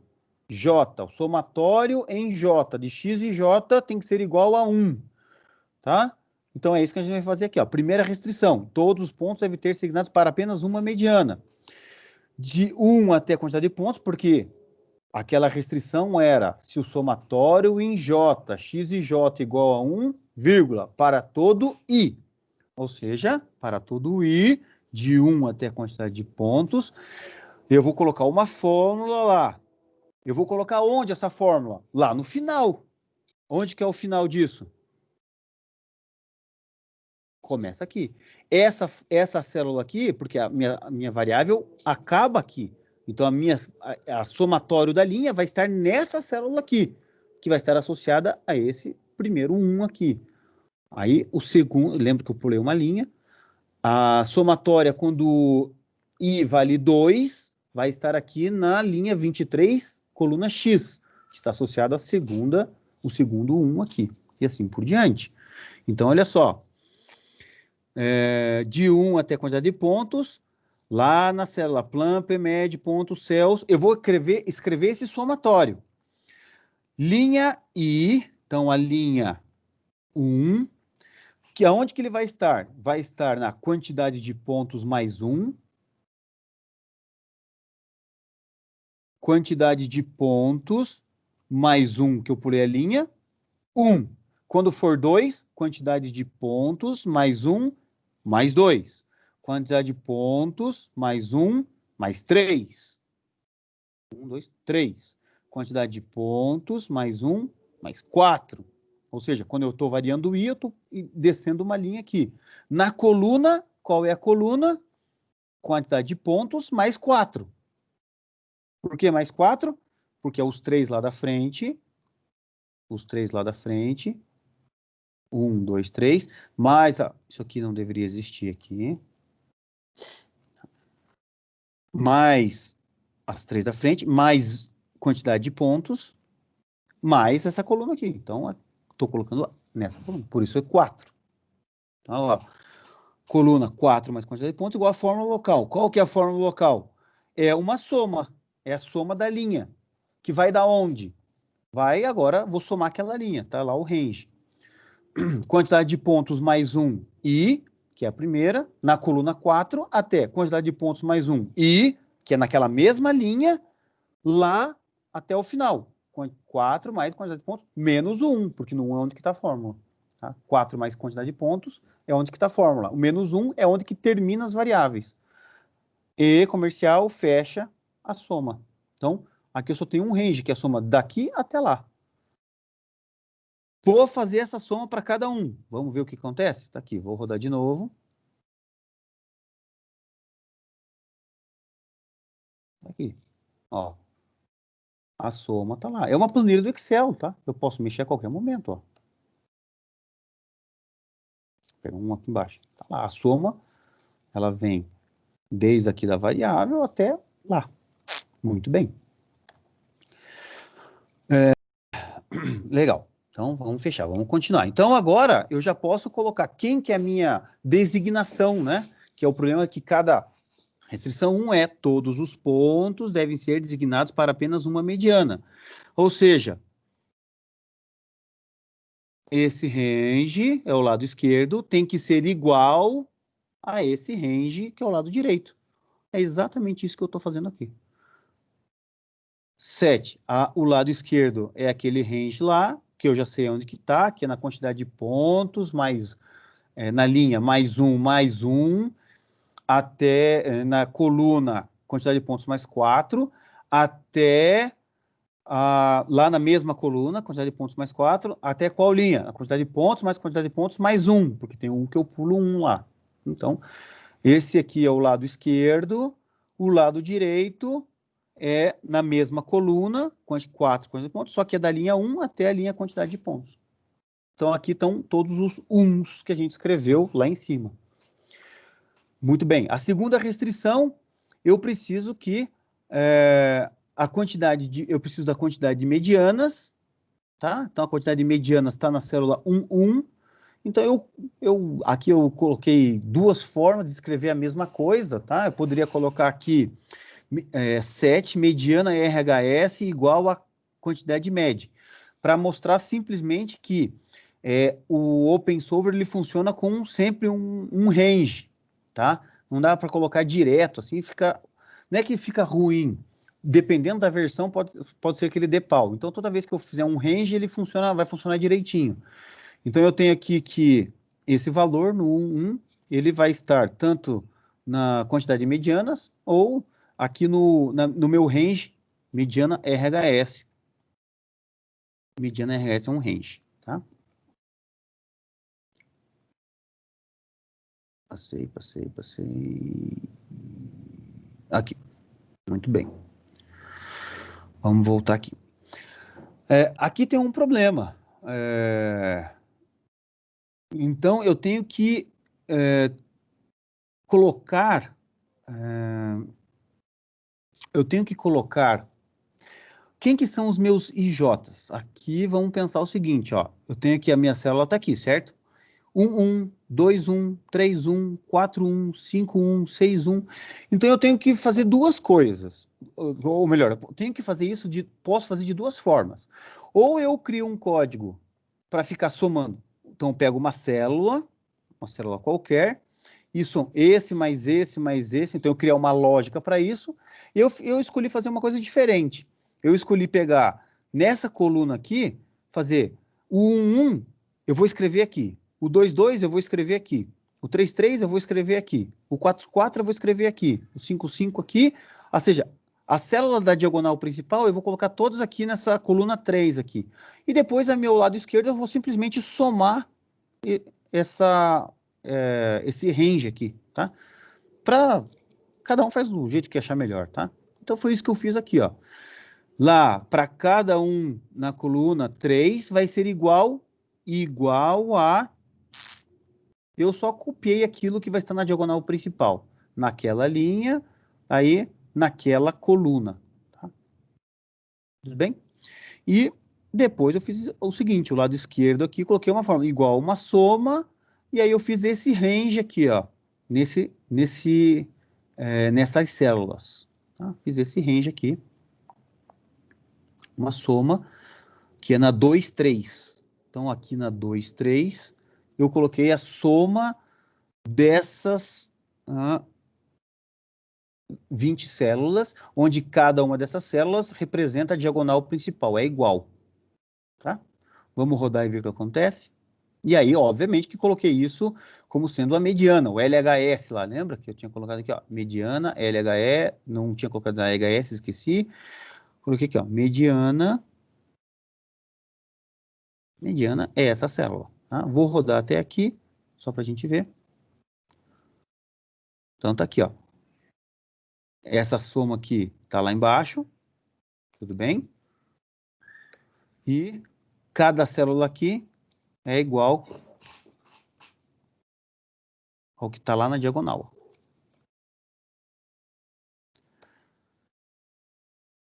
j, o somatório em j de x e j tem que ser igual a 1, tá? Então, é isso que a gente vai fazer aqui, ó. Primeira restrição, todos os pontos devem ter signados para apenas uma mediana. De 1 até a quantidade de pontos, porque aquela restrição era se o somatório em j, x e j igual a 1, vírgula, para todo i. Ou seja, para todo i, de 1 até a quantidade de pontos, eu vou colocar uma fórmula lá. Eu vou colocar onde essa fórmula? Lá no final. Onde que é o final disso? Começa aqui. Essa célula aqui, porque a minha variável acaba aqui. Então, a somatório da linha vai estar nessa célula aqui, que vai estar associada a esse primeiro 1 aqui. Aí, o segundo, lembra que eu pulei uma linha. A somatória, quando i vale 2, vai estar aqui na linha 23, coluna x, que está associada o segundo 1 aqui. E assim por diante. Então, olha só. De 1 até a quantidade de pontos, lá na célula plan, pmed, pontos, céus, eu vou escrever esse somatório. Linha I, então a linha 1, que aonde que ele vai estar? Vai estar na quantidade de pontos mais 1, quantidade de pontos mais 1, que eu pulei a linha, 1. Quando for 2, quantidade de pontos mais 1, mais 2. Quantidade de pontos, mais 1, mais 3. 1, 2, 3. Quantidade de pontos, mais 1, mais 4. Ou seja, quando eu estou variando o i, eu estou descendo uma linha aqui. Na coluna, qual é a coluna? Quantidade de pontos, mais 4. Por que mais 4? Porque é os 3 lá da frente. Os 3 lá da frente. 1, 2, 3. Mais... isso aqui não deveria existir aqui. Mais as 3 da frente, mais quantidade de pontos, mais essa coluna aqui. Então, estou colocando nessa coluna. Por isso é 4. Então, olha lá. Coluna 4 mais quantidade de pontos igual a fórmula local. Qual que é a fórmula local? É uma soma. É a soma da linha. Que vai da onde? Vai agora, vou somar aquela linha. Tá lá o range. Quantidade de pontos mais 1 i, que é a primeira, na coluna 4, até quantidade de pontos mais 1 i, que é naquela mesma linha, lá até o final. 4 mais quantidade de pontos, menos o 1, porque no 1 é onde que está a fórmula. Tá? 4 mais quantidade de pontos é onde que está a fórmula. O menos 1 é onde que termina as variáveis. E comercial fecha a soma. Então, aqui eu só tenho um range, que é a soma daqui até lá. Vou fazer essa soma para cada um. Vamos ver o que acontece? Tá aqui, vou rodar de novo. Tá aqui, ó. A soma tá lá. É uma planilha do Excel, tá? Eu posso mexer a qualquer momento, ó. Pega um aqui embaixo. Tá lá. A soma, ela vem desde aqui da variável até lá. Muito bem. Legal. Então, vamos fechar, vamos continuar. Então, agora, eu já posso colocar quem que é a minha designação, né? Que é o problema que cada restrição 1 é todos os pontos devem ser designados para apenas uma mediana. Ou seja, esse range, é o lado esquerdo, tem que ser igual a esse range que é o lado direito. É exatamente isso que eu estou fazendo aqui. 7. O lado esquerdo é aquele range lá, que eu já sei onde que está, que é na quantidade de pontos, mais na linha mais um, até na coluna, quantidade de pontos mais 4, até lá na mesma coluna, quantidade de pontos mais 4, até qual linha? A quantidade de pontos mais quantidade de pontos mais 1, porque tem um que eu pulo 1 lá. Então, esse aqui é o lado esquerdo, o lado direito é na mesma coluna, 4 quantidade de pontos, só que é da linha 1 até a linha quantidade de pontos. Então, aqui estão todos os uns que a gente escreveu lá em cima. Muito bem. A segunda restrição, eu preciso que eu preciso da quantidade de medianas, tá? Então, a quantidade de medianas está na célula 1. Então, aqui eu coloquei duas formas de escrever a mesma coisa, tá? Eu poderia colocar aqui 7, mediana RHS igual a quantidade média, para mostrar simplesmente que o OpenSolver ele funciona com sempre um range, tá? Não dá para colocar direto, assim, não é que fica ruim, dependendo da versão, pode ser que ele dê pau. Então, toda vez que eu fizer um range, ele vai funcionar direitinho. Então, eu tenho aqui que esse valor no 1, ele vai estar tanto na quantidade de medianas ou aqui no meu range, mediana RHS. Mediana RHS é um range, tá? Passei. Aqui. Muito bem. Vamos voltar aqui. Aqui tem um problema. Então, eu tenho que colocar... Quem que são os meus IJs? Aqui vamos pensar o seguinte, ó. Eu tenho aqui, a minha célula está aqui, certo? 1, 2, 3, 4, 5, 6. Então, eu tenho que fazer duas coisas. Ou melhor, eu tenho que fazer isso, posso fazer de duas formas. Ou eu crio um código para ficar somando. Então, eu pego uma célula qualquer, isso, esse mais esse mais esse. Então, eu criar uma lógica para isso. E eu escolhi fazer uma coisa diferente. Eu escolhi pegar nessa coluna aqui, fazer o 1, eu vou escrever aqui. O 2 eu vou escrever aqui. O 3 eu vou escrever aqui. O 4 eu vou escrever aqui. O 5 aqui. Ou seja, a célula da diagonal principal eu vou colocar todas aqui nessa coluna 3 aqui. E depois, ao meu lado esquerdo, eu vou simplesmente somar esse range aqui, tá? Cada um faz do jeito que achar melhor, tá? Então, foi isso que eu fiz aqui, ó. Lá, para cada um na coluna 3, vai ser igual a... Eu só copiei aquilo que vai estar na diagonal principal. Naquela linha, aí naquela coluna. Tá? Tudo bem? E depois eu fiz o seguinte, o lado esquerdo aqui, coloquei uma forma igual uma soma, e aí eu fiz esse range aqui, ó, nessas células. Tá? Fiz esse range aqui. Uma soma que é na 2, 3. Então, aqui na 2, 3, eu coloquei a soma dessas 20 células, onde cada uma dessas células representa a diagonal principal, é igual. Tá? Vamos rodar e ver o que acontece. E aí, obviamente, que coloquei isso como sendo a mediana, o LHS lá, lembra? Que eu tinha colocado aqui, ó, mediana, LHE, não tinha colocado a LHS, esqueci. Coloquei aqui, ó, mediana é essa célula. Tá? Vou rodar até aqui, só para a gente ver. Então, tá aqui, ó. Essa soma aqui tá lá embaixo, tudo bem? E cada célula aqui é igual ao que está lá na diagonal.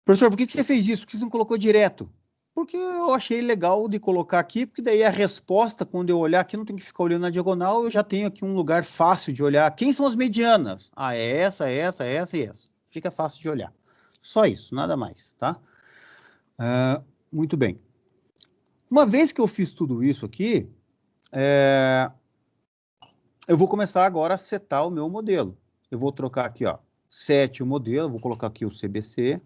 Professor, por que você fez isso? Por que você não colocou direto? Porque eu achei legal de colocar aqui, porque daí a resposta, quando eu olhar aqui, não tem que ficar olhando na diagonal, eu já tenho aqui um lugar fácil de olhar. Quem são as medianas? Ah, é essa e essa. Fica fácil de olhar. Só isso, nada mais, tá? Muito bem. Uma vez que eu fiz tudo isso aqui, eu vou começar agora a setar o meu modelo. Eu vou trocar aqui, ó, sete o modelo, vou colocar aqui o CBC,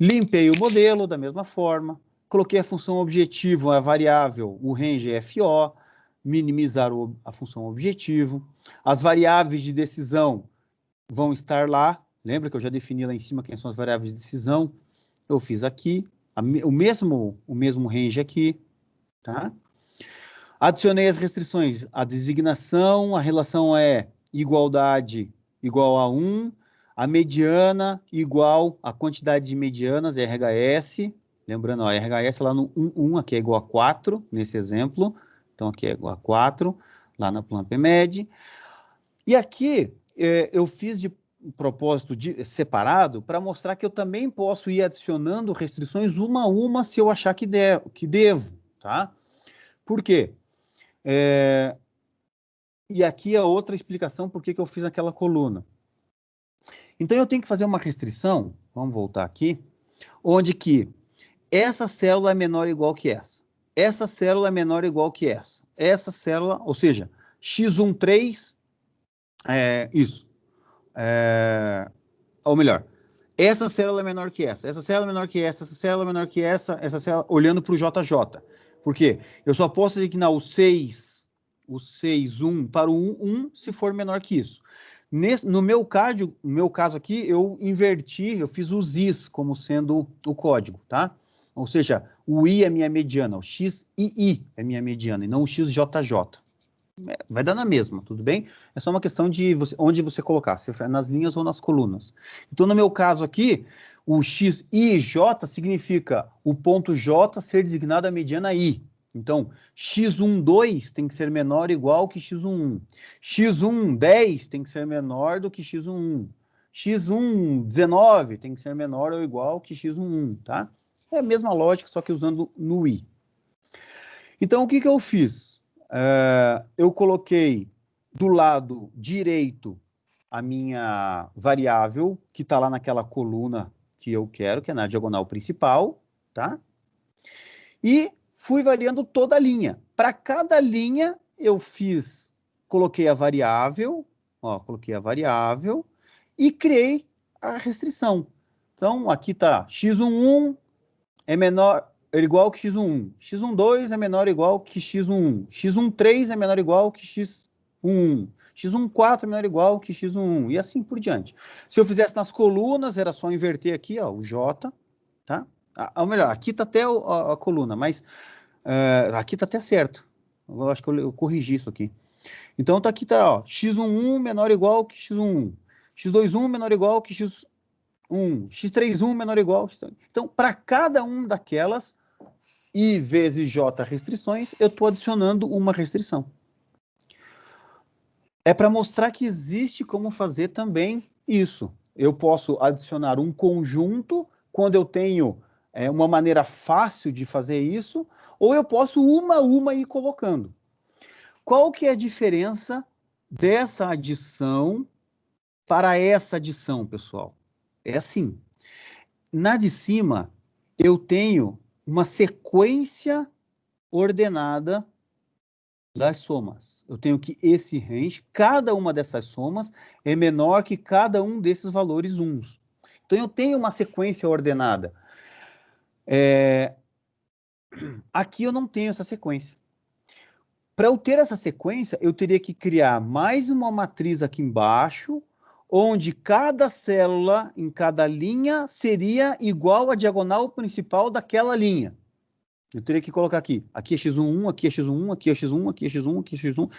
limpei o modelo da mesma forma, coloquei a função objetivo, a variável, o range FO, minimizar a função objetivo, as variáveis de decisão vão estar lá, lembra que eu já defini lá em cima quem são as variáveis de decisão, eu fiz aqui, o mesmo range aqui, tá? Adicionei as restrições, a designação, a relação é igualdade igual a 1, a mediana igual a quantidade de medianas, RHS, lembrando, ó, RHS lá no 1, aqui é igual a 4, nesse exemplo, então aqui é igual a 4, lá na PlanPMed. E aqui eu fiz de propósito separado para mostrar que eu também posso ir adicionando restrições uma a uma se eu achar que devo, tá? Por quê? E aqui é outra explicação por que eu fiz aquela coluna. Então, eu tenho que fazer uma restrição, vamos voltar aqui, onde que essa célula é menor ou igual que essa célula é menor ou igual que essa célula, ou seja, x13, isso, ou melhor, essa célula é menor que essa célula é menor que essa célula é menor que essa célula, olhando para o JJ. Por quê? Eu só posso designar o 6, 1 para o 1 se for menor que isso. No meu caso aqui, eu inverti, eu fiz os Is como sendo o código, tá? Ou seja, o I é minha mediana, o XII é minha mediana, e não o XJJ. Vai dar na mesma, tudo bem? É só uma questão de onde você colocar, se é nas linhas ou nas colunas. Então, no meu caso aqui, o X, I e J significa o ponto J ser designado a mediana I. Então, x12 tem que ser menor ou igual que x11. x10 tem que ser menor do que x11. x19 tem que ser menor ou igual que x11, tá? É a mesma lógica, só que usando no I. Então, o que eu fiz? Eu coloquei do lado direito a minha variável, que está lá naquela coluna que eu quero, que é na diagonal principal, tá? E fui variando toda a linha. Para cada linha, eu coloquei a variável, ó, coloquei a variável e criei a restrição. Então, aqui está x11 é menor ou igual que x11, x12 é menor ou igual que x11, x13 é menor ou igual que x11, x14 é menor ou igual que x11, e assim por diante. Se eu fizesse nas colunas, era só inverter aqui, ó, o J, tá? Ou melhor, aqui está até a coluna, mas aqui está até certo. Eu acho que eu corrigi isso aqui. Então, aqui está, ó, x11 menor ou igual que x11, x21 menor ou igual que x1, x31 menor ou igual. Então, para cada um daquelas, I vezes J restrições, eu estou adicionando uma restrição. É para mostrar que existe como fazer também isso. Eu posso adicionar um conjunto quando eu tenho uma maneira fácil de fazer isso, ou eu posso uma a uma ir colocando. Qual que é a diferença dessa adição para essa adição, pessoal? É assim. Na de cima, eu tenho uma sequência ordenada das somas. Eu tenho que esse range, cada uma dessas somas é menor que cada um desses valores uns. Então, eu tenho uma sequência ordenada. Aqui eu não tenho essa sequência. Para eu ter essa sequência, eu teria que criar mais uma matriz aqui embaixo, onde cada célula em cada linha seria igual à diagonal principal daquela linha. Eu teria que colocar aqui é x11, aqui é x11, aqui é x1, aqui é x1, aqui é x1.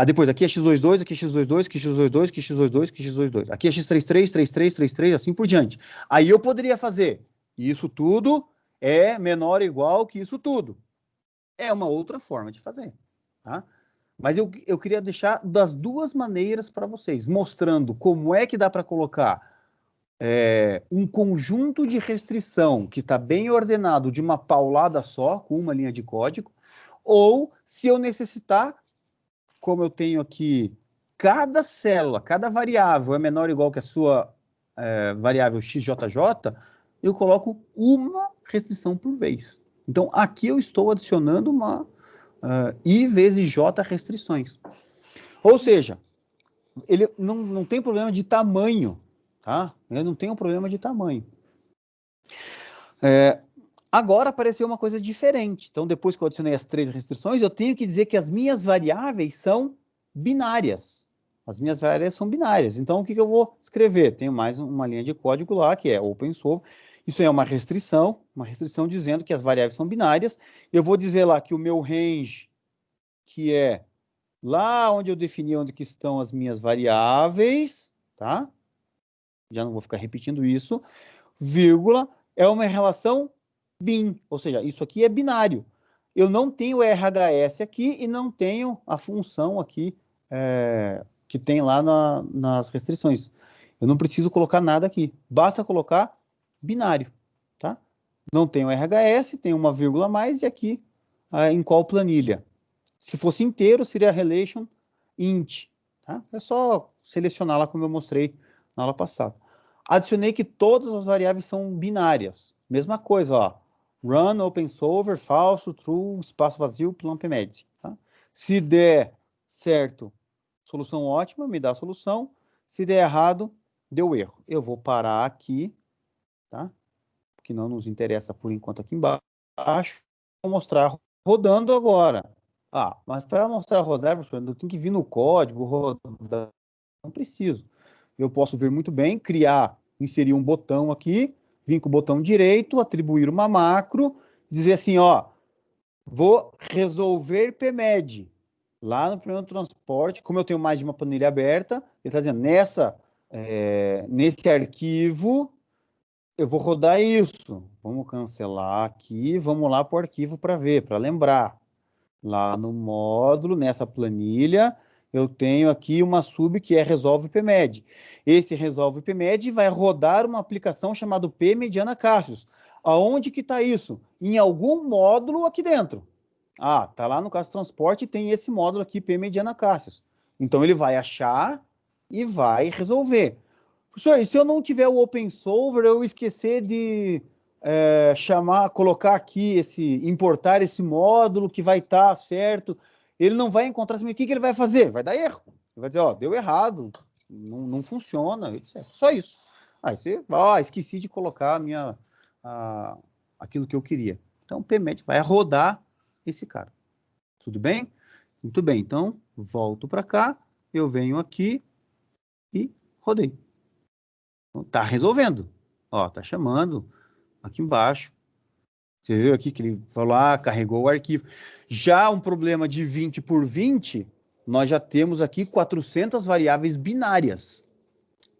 Depois aqui é x22, aqui é x22, aqui é x22, aqui é x22, aqui é x22. Aqui é x33, 33, 33, assim por diante. Aí eu poderia fazer isso tudo é menor ou igual que isso tudo. É uma outra forma de fazer, tá? Mas eu queria deixar das duas maneiras para vocês, mostrando como é que dá para colocar um conjunto de restrição que está bem ordenado de uma paulada só, com uma linha de código, ou se eu necessitar, como eu tenho aqui, cada célula, cada variável é menor ou igual que a sua variável XJJ, eu coloco uma restrição por vez. Então, aqui eu estou adicionando I vezes J restrições. Ou seja, ele não tem problema de tamanho, tá? Ele não tem um problema de tamanho. Agora apareceu uma coisa diferente. Então, depois que eu adicionei as 3 restrições, eu tenho que dizer que as minhas variáveis são binárias. As minhas variáveis são binárias. Então, o que eu vou escrever? Tenho mais uma linha de código lá, que é OpenSolver. Isso é uma restrição dizendo que as variáveis são binárias. Eu vou dizer lá que o meu range, que é lá onde eu defini onde que estão as minhas variáveis, tá? Já não vou ficar repetindo isso. Vírgula, é uma relação bin, ou seja, isso aqui é binário. Eu não tenho RHS aqui e não tenho a função aqui que tem lá nas restrições. Eu não preciso colocar nada aqui, basta colocar binário, tá? Não tenho RHS, tem uma vírgula a mais e aqui em qual planilha. Se fosse inteiro, seria relation int, tá? É só selecionar lá como eu mostrei na aula passada. Adicionei que todas as variáveis são binárias. Mesma coisa, ó. Run, OpenSolver, falso, true, espaço vazio, plumpmed. Tá? Se der certo, solução ótima, me dá a solução. Se der errado, deu erro. Eu vou parar aqui, tá? Que não nos interessa por enquanto aqui embaixo. Vou mostrar rodando agora. Ah, mas para mostrar rodar, eu tenho que vir no código, rodar. Não preciso. Eu posso ver muito bem, inserir um botão aqui, vir com o botão direito, atribuir uma macro, dizer assim, ó, vou resolver PMED. Lá no primeiro transporte, como eu tenho mais de uma planilha aberta, ele está dizendo, nesse arquivo, eu vou rodar isso. Vamos cancelar aqui, vamos lá para o arquivo para ver, para lembrar. Lá no módulo, nessa planilha, eu tenho aqui uma sub que é Resolve PMED. Esse Resolve PMED vai rodar uma aplicação chamada P Mediana Cassius. Aonde que está isso? Em algum módulo aqui dentro. Ah, está lá no caso transporte e tem esse módulo aqui, P Mediana Cassius. Então, ele vai achar e vai resolver. Professor, e se eu não tiver o OpenSolver, eu esquecer de colocar aqui importar esse módulo que vai estar certo, ele não vai encontrar, o que ele vai fazer? Vai dar erro. Ele vai dizer, ó, deu errado, não funciona, etc. Só isso. Aí você vai, esqueci de colocar aquilo que eu queria. Então, o PMED vai rodar esse cara. Tudo bem? Muito bem. Então, volto para cá, eu venho aqui e rodei. Tá resolvendo. Ó, tá chamando aqui embaixo. Você viu aqui que ele falou, carregou o arquivo. Já um problema de 20 por 20, nós já temos aqui 400 variáveis binárias.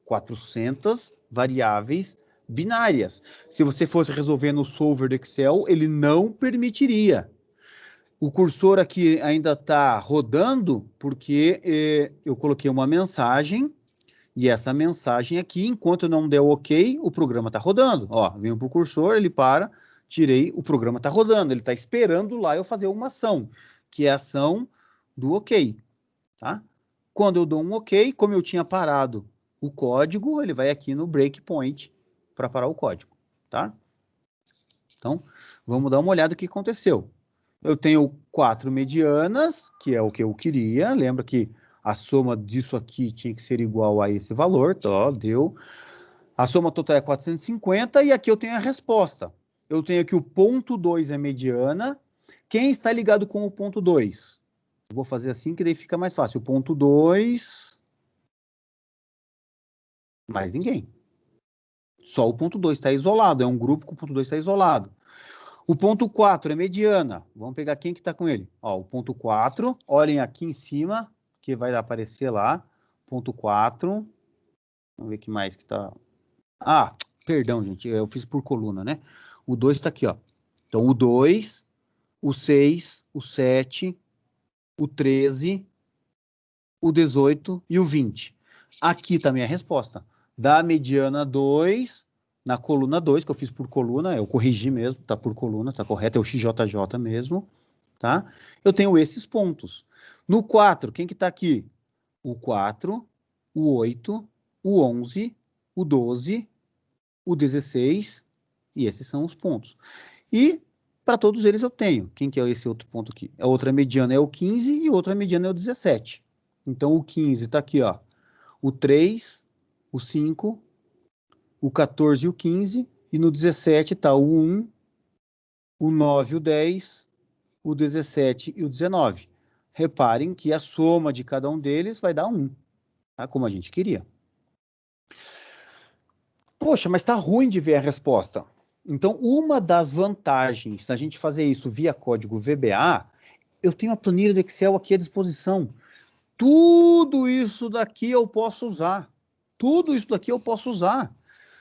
400 variáveis binárias. Se você fosse resolver no solver do Excel, ele não permitiria. O cursor aqui ainda está rodando porque eu coloquei uma mensagem e essa mensagem aqui, enquanto não der OK, o programa está rodando. Ó, venho para o cursor, ele para, tirei, o programa está rodando. Ele está esperando lá eu fazer uma ação, que é a ação do OK. Tá? Quando eu dou um OK, como eu tinha parado o código, ele vai aqui no breakpoint para parar o código. Tá? Então, vamos dar uma olhada no que aconteceu. Eu tenho 4 medianas, que é o que eu queria. Lembra que a soma disso aqui tinha que ser igual a esse valor, então, ó, deu. A soma total é 450 e aqui eu tenho a resposta. Eu tenho aqui o ponto 2 é mediana. Quem está ligado com o ponto 2? Eu vou fazer assim que daí fica mais fácil. O ponto 2... Mais ninguém. Só o ponto 2 está isolado. É um grupo que o ponto 2 está isolado. O ponto 4 é mediana. Vamos pegar quem que está com ele. Ó, o ponto 4, olhem aqui em cima, que vai aparecer lá. Ponto 4. Vamos ver o que mais que está... Ah, perdão, gente. Eu fiz por coluna, né? O 2 está aqui, ó. Então, o 2, o 6, o 7, o 13, o 18 e o 20. Aqui está a minha resposta. Da mediana 2... Na coluna 2, que eu fiz por coluna, eu corrigi mesmo, tá por coluna, tá correto, é o XJJ mesmo, tá? Eu tenho esses pontos. No 4, quem que tá aqui? O 4, o 8, o 11, o 12, o 16, e esses são os pontos. E para todos eles eu tenho. Quem que é esse outro ponto aqui? A outra mediana é o 15 e a outra mediana é o 17. Então, o 15 está aqui, ó. O 3, o 5, o 14 e o 15. E no 17 está o 1, o 9 e o 10, o 17 e o 19. Reparem que a soma de cada um deles vai dar 1, tá? Como a gente queria. Poxa, mas está ruim de ver a resposta. Então, uma das vantagens da gente fazer isso via código VBA, eu tenho a planilha do Excel aqui à disposição. Tudo isso daqui eu posso usar. Tudo isso daqui eu posso usar.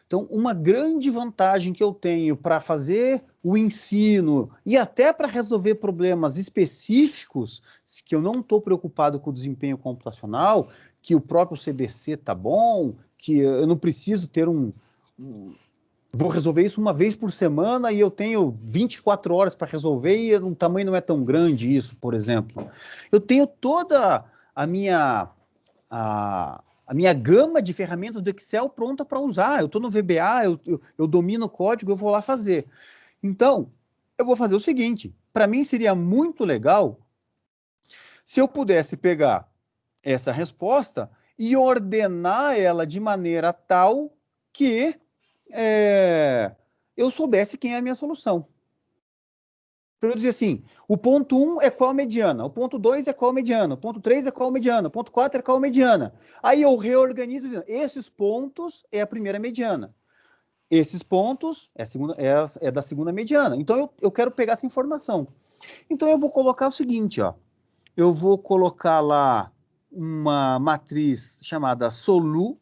Então, uma grande vantagem que eu tenho para fazer o ensino e até para resolver problemas específicos, que eu não estou preocupado com o desempenho computacional, que o próprio CBC está bom, que eu não preciso ter vou resolver isso uma vez por semana e eu tenho 24 horas para resolver e o tamanho não é tão grande isso, por exemplo. Eu tenho toda a minha gama de ferramentas do Excel pronta para usar. Eu estou no VBA, eu domino o código, eu vou lá fazer. Então, eu vou fazer o seguinte, para mim seria muito legal se eu pudesse pegar essa resposta e ordenar ela de maneira tal que eu soubesse quem é a minha solução. Para eu dizer assim, o ponto 1 é qual mediana, o ponto 2 é qual mediana, o ponto 3 é qual mediana, o ponto 4 é qual mediana. Aí eu reorganizo dizendo, esses pontos é a primeira mediana. Esses pontos é da segunda mediana. Então eu quero pegar essa informação. Então eu vou colocar o seguinte, ó. Eu vou colocar lá uma matriz chamada SOLU,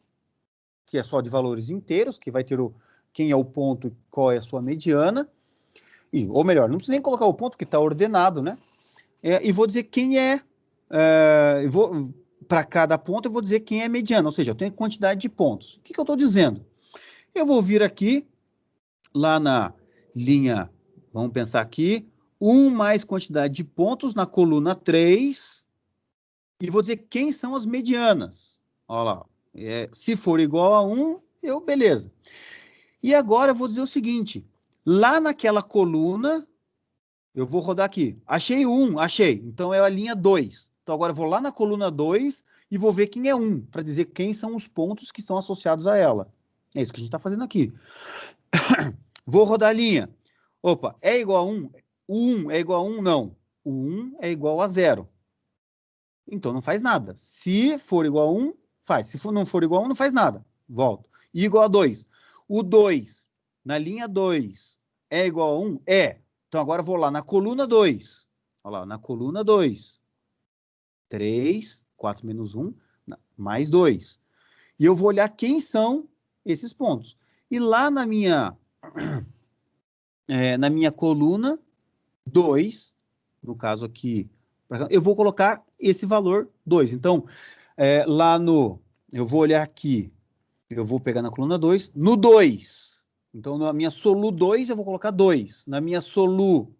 que é só de valores inteiros, que vai ter quem é o ponto e qual é a sua mediana. Ou melhor, não precisa nem colocar o ponto, que está ordenado, né? E vou dizer quem para cada ponto, eu vou dizer quem é mediana, ou seja, eu tenho quantidade de pontos. O que eu estou dizendo? Eu vou vir aqui, lá na linha, vamos pensar aqui, 1 mais quantidade de pontos na coluna 3, e vou dizer quem são as medianas. Olha lá, se for igual a 1, beleza. E agora eu vou dizer o seguinte, lá naquela coluna, eu vou rodar aqui. Achei 1, achei. Então é a linha 2. Então agora eu vou lá na coluna 2 e vou ver quem é 1, para dizer quem são os pontos que estão associados a ela. É isso que a gente está fazendo aqui. Vou rodar a linha. Opa, é igual a 1? O 1 é igual a 1? Não. O 1 é igual a 0. Então não faz nada. Se for igual a 1, faz. Se não for igual a 1, não faz nada. Volto. E igual a 2. O 2, na linha 2, é igual a 1? É. Então agora eu vou lá na coluna 2. Olha lá, na coluna 2. 3, 4 menos 1, mais 2. E eu vou olhar quem são esses pontos. E lá na minha coluna 2, no caso aqui, eu vou colocar esse valor 2. Então, eu vou olhar aqui, eu vou pegar na coluna 2, no 2. Então, na minha SOLU 2, eu vou colocar 2. Na minha SOLU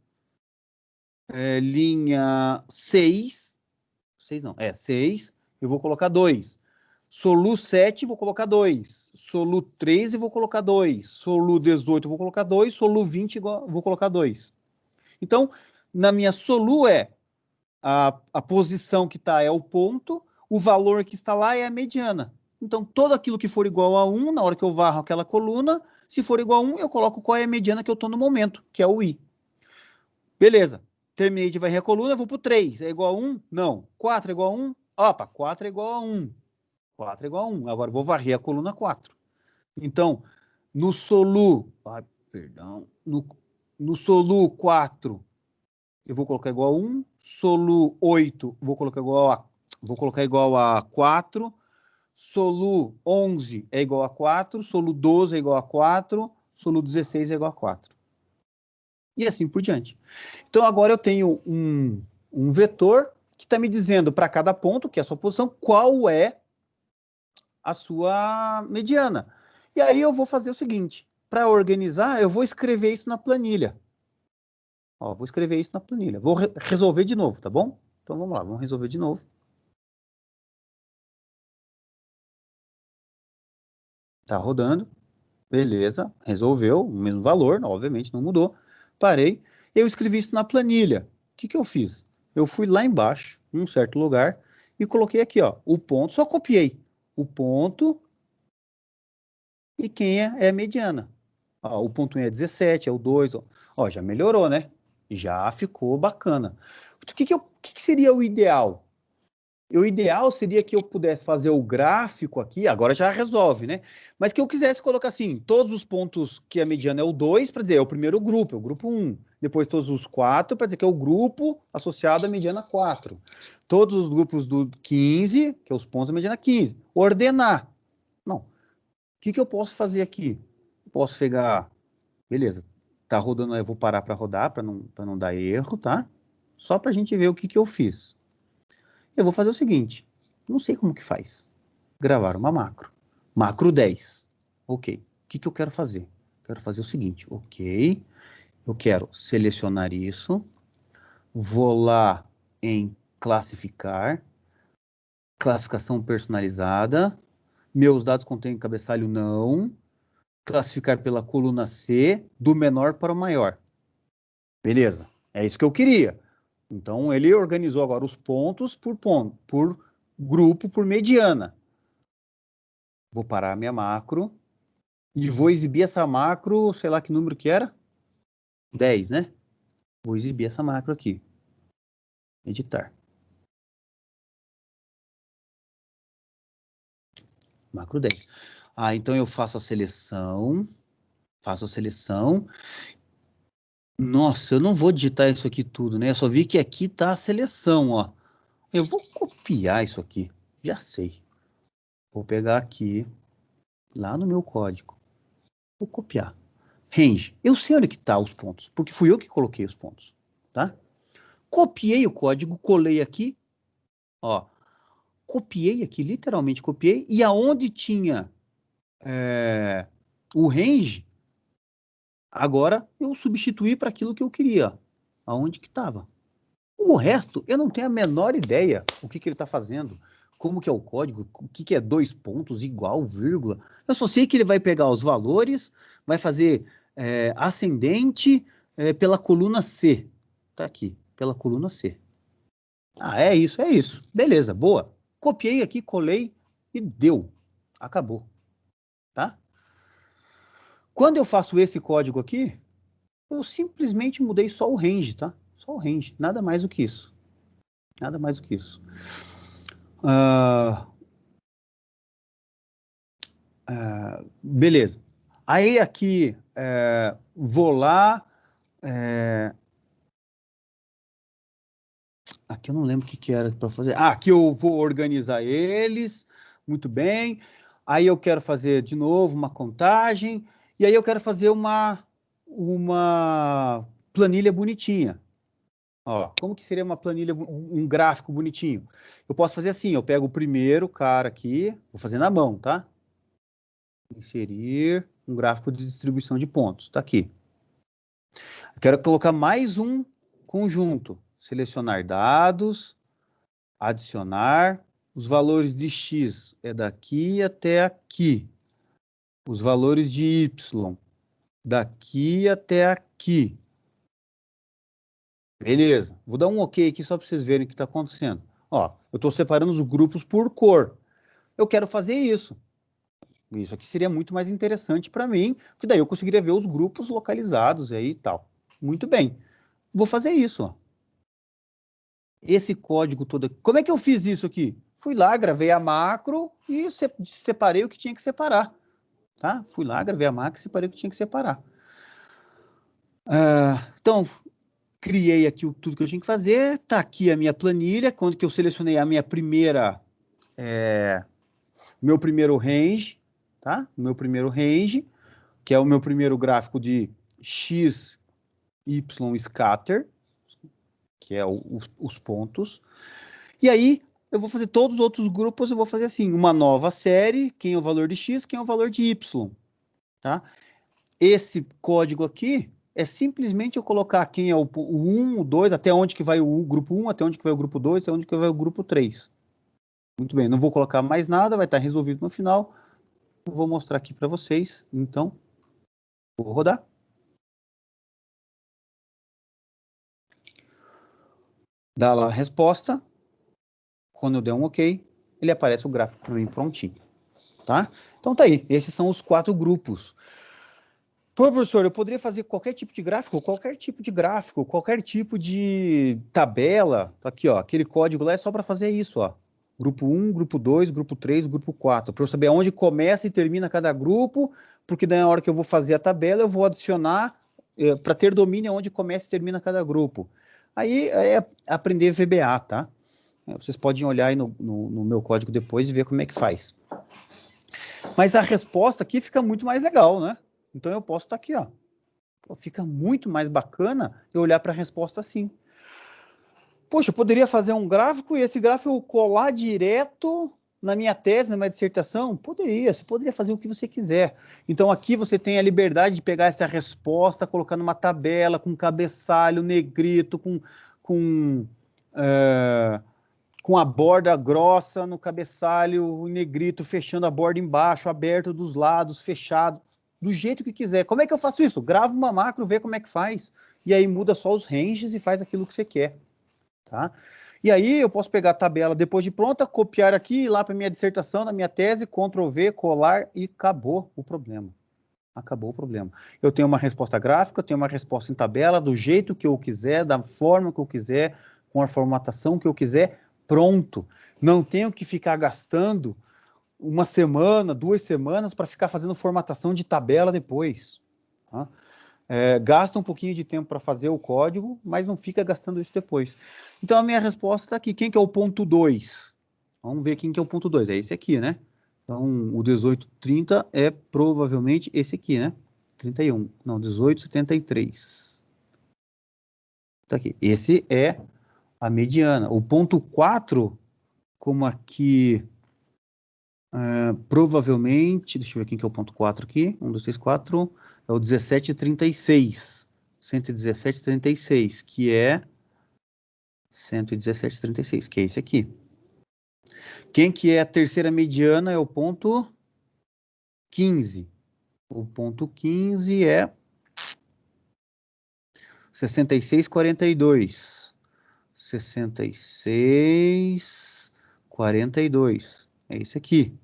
linha 6, 6 não, 6, eu vou colocar 2. SOLU 7, vou colocar 2. SOLU 13, vou colocar 2. SOLU 18, vou colocar 2. SOLU 20, vou colocar 2. Então, na minha SOLU a posição que está é o ponto, o valor que está lá é a mediana. Então, todo aquilo que for igual a 1, na hora que eu varro aquela coluna, se for igual a 1, eu coloco qual é a mediana que eu estou no momento, que é o I. Beleza. Terminei de varrer a coluna, eu vou para o 3. É igual a 1? Não. 4 é igual a 1? Opa, 4 é igual a 1. 4 é igual a 1. Agora eu vou varrer a coluna 4. Então, no SOLU, no SOLU 4, eu vou colocar igual a 1. SOLU 8, vou colocar igual a 4. SOLU 11 é igual a 4. SOLU 12 é igual a 4. SOLU 16 é igual a 4. E assim por diante. Então, agora eu tenho um vetor que está me dizendo para cada ponto, que é a sua posição, qual é a sua mediana. E aí eu vou fazer o seguinte, para organizar, eu vou escrever isso na planilha. Ó, vou escrever isso na planilha. Vou resolver de novo, tá bom? Então vamos lá, vamos resolver de novo. Tá rodando. Beleza, resolveu, o mesmo valor, obviamente não mudou. Parei. Eu escrevi isso na planilha. O que eu fiz? Eu fui lá embaixo, em um certo lugar, e coloquei aqui, ó, o ponto, só copiei o ponto e quem é a mediana. Ó, o ponto 1 é 17, é o 2, ó, já melhorou, né? Já ficou bacana. O que seria o ideal? O ideal seria que eu pudesse fazer o gráfico aqui, agora já resolve, né? Mas que eu quisesse colocar assim, todos os pontos que a mediana é o 2, para dizer, é o primeiro grupo, é o grupo 1. Depois todos os 4, para dizer que é o grupo associado à mediana 4. Todos os grupos do 15, que é os pontos da mediana 15. Ordenar. Não. O que eu posso fazer aqui? Posso pegar, beleza, tá rodando, eu vou parar para rodar, para não dar erro, tá? Só para a gente ver o que eu fiz. Eu vou fazer o seguinte, não sei como que faz. Gravar uma macro. Macro 10. Ok. O que eu quero fazer? Quero fazer o seguinte, ok, eu quero selecionar isso, vou lá em classificar, classificação personalizada, meus dados contêm cabeçalho não, classificar pela coluna C, do menor para o maior. Beleza, é isso que eu queria. Então, ele organizou agora os pontos por ponto, por grupo, por mediana. Vou parar a minha macro e vou exibir essa macro, sei lá que número que era? 10, né? Vou exibir essa macro aqui. Editar. Macro 10. Ah, então eu faço a seleção. Faço a seleção. Nossa, eu não vou digitar isso aqui tudo, né? Eu só vi que aqui tá a seleção, ó. Eu vou copiar isso aqui. Já sei. Vou pegar aqui, lá no meu código. Vou copiar. Range. Eu sei onde que tá os pontos, porque fui eu que coloquei os pontos, tá? Copiei o código, colei aqui, ó. Copiei aqui, literalmente copiei, e aonde tinha o range, agora eu substituí para aquilo que eu queria, aonde que estava. O resto, eu não tenho a menor ideia o que ele está fazendo, como que é o código, o que é 2 pontos, igual, vírgula. Eu só sei que ele vai pegar os valores, vai fazer ascendente pela coluna C. Tá aqui, pela coluna C. Ah, é isso, é isso. Beleza, boa. Copiei aqui, colei e deu. Acabou, tá? Quando eu faço esse código aqui, eu simplesmente mudei só o range, tá? Só o range, nada mais do que isso. Nada mais do que isso. Beleza. Aí aqui, vou lá, aqui eu não lembro o que era para fazer. Ah, aqui eu vou organizar eles, muito bem. Aí eu quero fazer de novo uma contagem, e aí eu quero fazer uma planilha bonitinha. Ó, como que seria uma planilha, um gráfico bonitinho? Eu posso fazer assim, eu pego o primeiro cara aqui, vou fazer na mão, tá? Inserir um gráfico de distribuição de pontos, tá aqui. Eu quero colocar mais um conjunto, selecionar dados, adicionar, os valores de x é daqui até aqui, os valores de y daqui até aqui. Beleza, vou dar um OK aqui só para vocês verem o que está acontecendo. Ó, eu estou separando os grupos por cor. Eu quero fazer isso. Isso aqui seria muito mais interessante para mim, porque daí eu conseguiria ver os grupos localizados aí e tal. Muito bem. Vou fazer isso, ó. Esse código todo aqui. Como é que eu fiz isso aqui? Fui lá, gravei a macro e separei o que tinha que separar. Tá? Fui lá, gravei a macro e separei o que tinha que separar. Então, criei aqui tudo que eu tinha que fazer. Tá aqui a minha planilha, quando que eu selecionei a minha primeira, meu primeiro range, tá? Meu primeiro range, que é o meu primeiro gráfico de x, y scatter, que é os pontos. E aí, eu vou fazer todos os outros grupos, eu vou fazer assim, uma nova série, quem é o valor de x, quem é o valor de y, tá? Esse código aqui é simplesmente eu colocar quem é o 1, o 2, até onde que vai o grupo 1, até onde que vai o grupo 2, até onde que vai o grupo 3. Muito bem, não vou colocar mais nada, vai estar resolvido no final. Vou mostrar aqui para vocês, então, vou rodar. dá lá a resposta. Quando eu der um OK, ele aparece o gráfico para mim prontinho, tá? Então tá aí, esses são os 4 grupos. Pô, professor, eu poderia fazer qualquer tipo de gráfico, qualquer tipo de tabela. Tá aqui, ó, aquele código lá é só para fazer isso, ó. Grupo 1, grupo 2, grupo 3, grupo 4. Para eu saber onde começa e termina cada grupo, porque daí na hora que eu vou fazer a tabela, eu vou adicionar para ter domínio onde começa e termina cada grupo. Aí é aprender VBA, tá? Vocês podem olhar aí no meu código depois e ver como é que faz. Mas a resposta aqui fica muito mais legal, né? Então eu posso estar aqui, ó. Fica muito mais bacana eu olhar para a resposta assim. Poxa, eu poderia fazer um gráfico e esse gráfico eu colar direto na minha tese, na minha dissertação? Poderia, você poderia fazer o que você quiser. Então aqui você tem a liberdade de pegar essa resposta, colocar numa tabela, com cabeçalho, negrito, com a borda grossa no cabeçalho, o negrito fechando a borda embaixo, aberto dos lados, fechado, do jeito que quiser. Como é que eu faço isso? Grava uma macro, vê como é que faz, e aí muda só os ranges e faz aquilo que você quer, tá? E aí eu posso pegar a tabela depois de pronta, copiar aqui, ir lá para minha dissertação, na minha tese, Ctrl+V, colar e acabou o problema. Acabou o problema. Eu tenho uma resposta gráfica, eu tenho uma resposta em tabela, do jeito que eu quiser, da forma que eu quiser, com a formatação que eu quiser, pronto. Não tenho que ficar gastando uma semana, 2 semanas para ficar fazendo formatação de tabela depois. Tá? Gasta um pouquinho de tempo para fazer o código, mas não fica gastando isso depois. Então a minha resposta está aqui. Quem que é o ponto 2? Vamos ver quem que é o ponto 2. É esse aqui, né? Então o 1830 é provavelmente esse aqui, né? 31. Não, 1873. Tá aqui. Esse é a mediana. O ponto 4, como aqui, provavelmente, deixa eu ver quem que é o ponto 4 aqui, 1, 2, 3, 4, é o 1736, 117,36, que é 117,36, que é esse aqui. Quem que é a terceira mediana é o ponto 15. O ponto 15 é 66,42. 66,42. É esse aqui.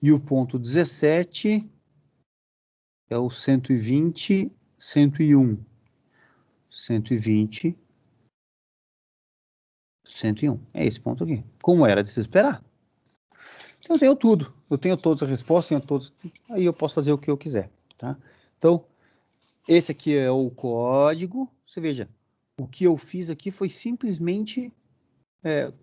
E o ponto 17 é o 120, 101. 120, 101. É esse ponto aqui. Como era de se esperar. Então eu tenho tudo. Eu tenho todas as respostas, tenho todos. Aí eu posso fazer o que eu quiser, tá? Então, esse aqui é o código. Você veja, o que eu fiz aqui foi simplesmente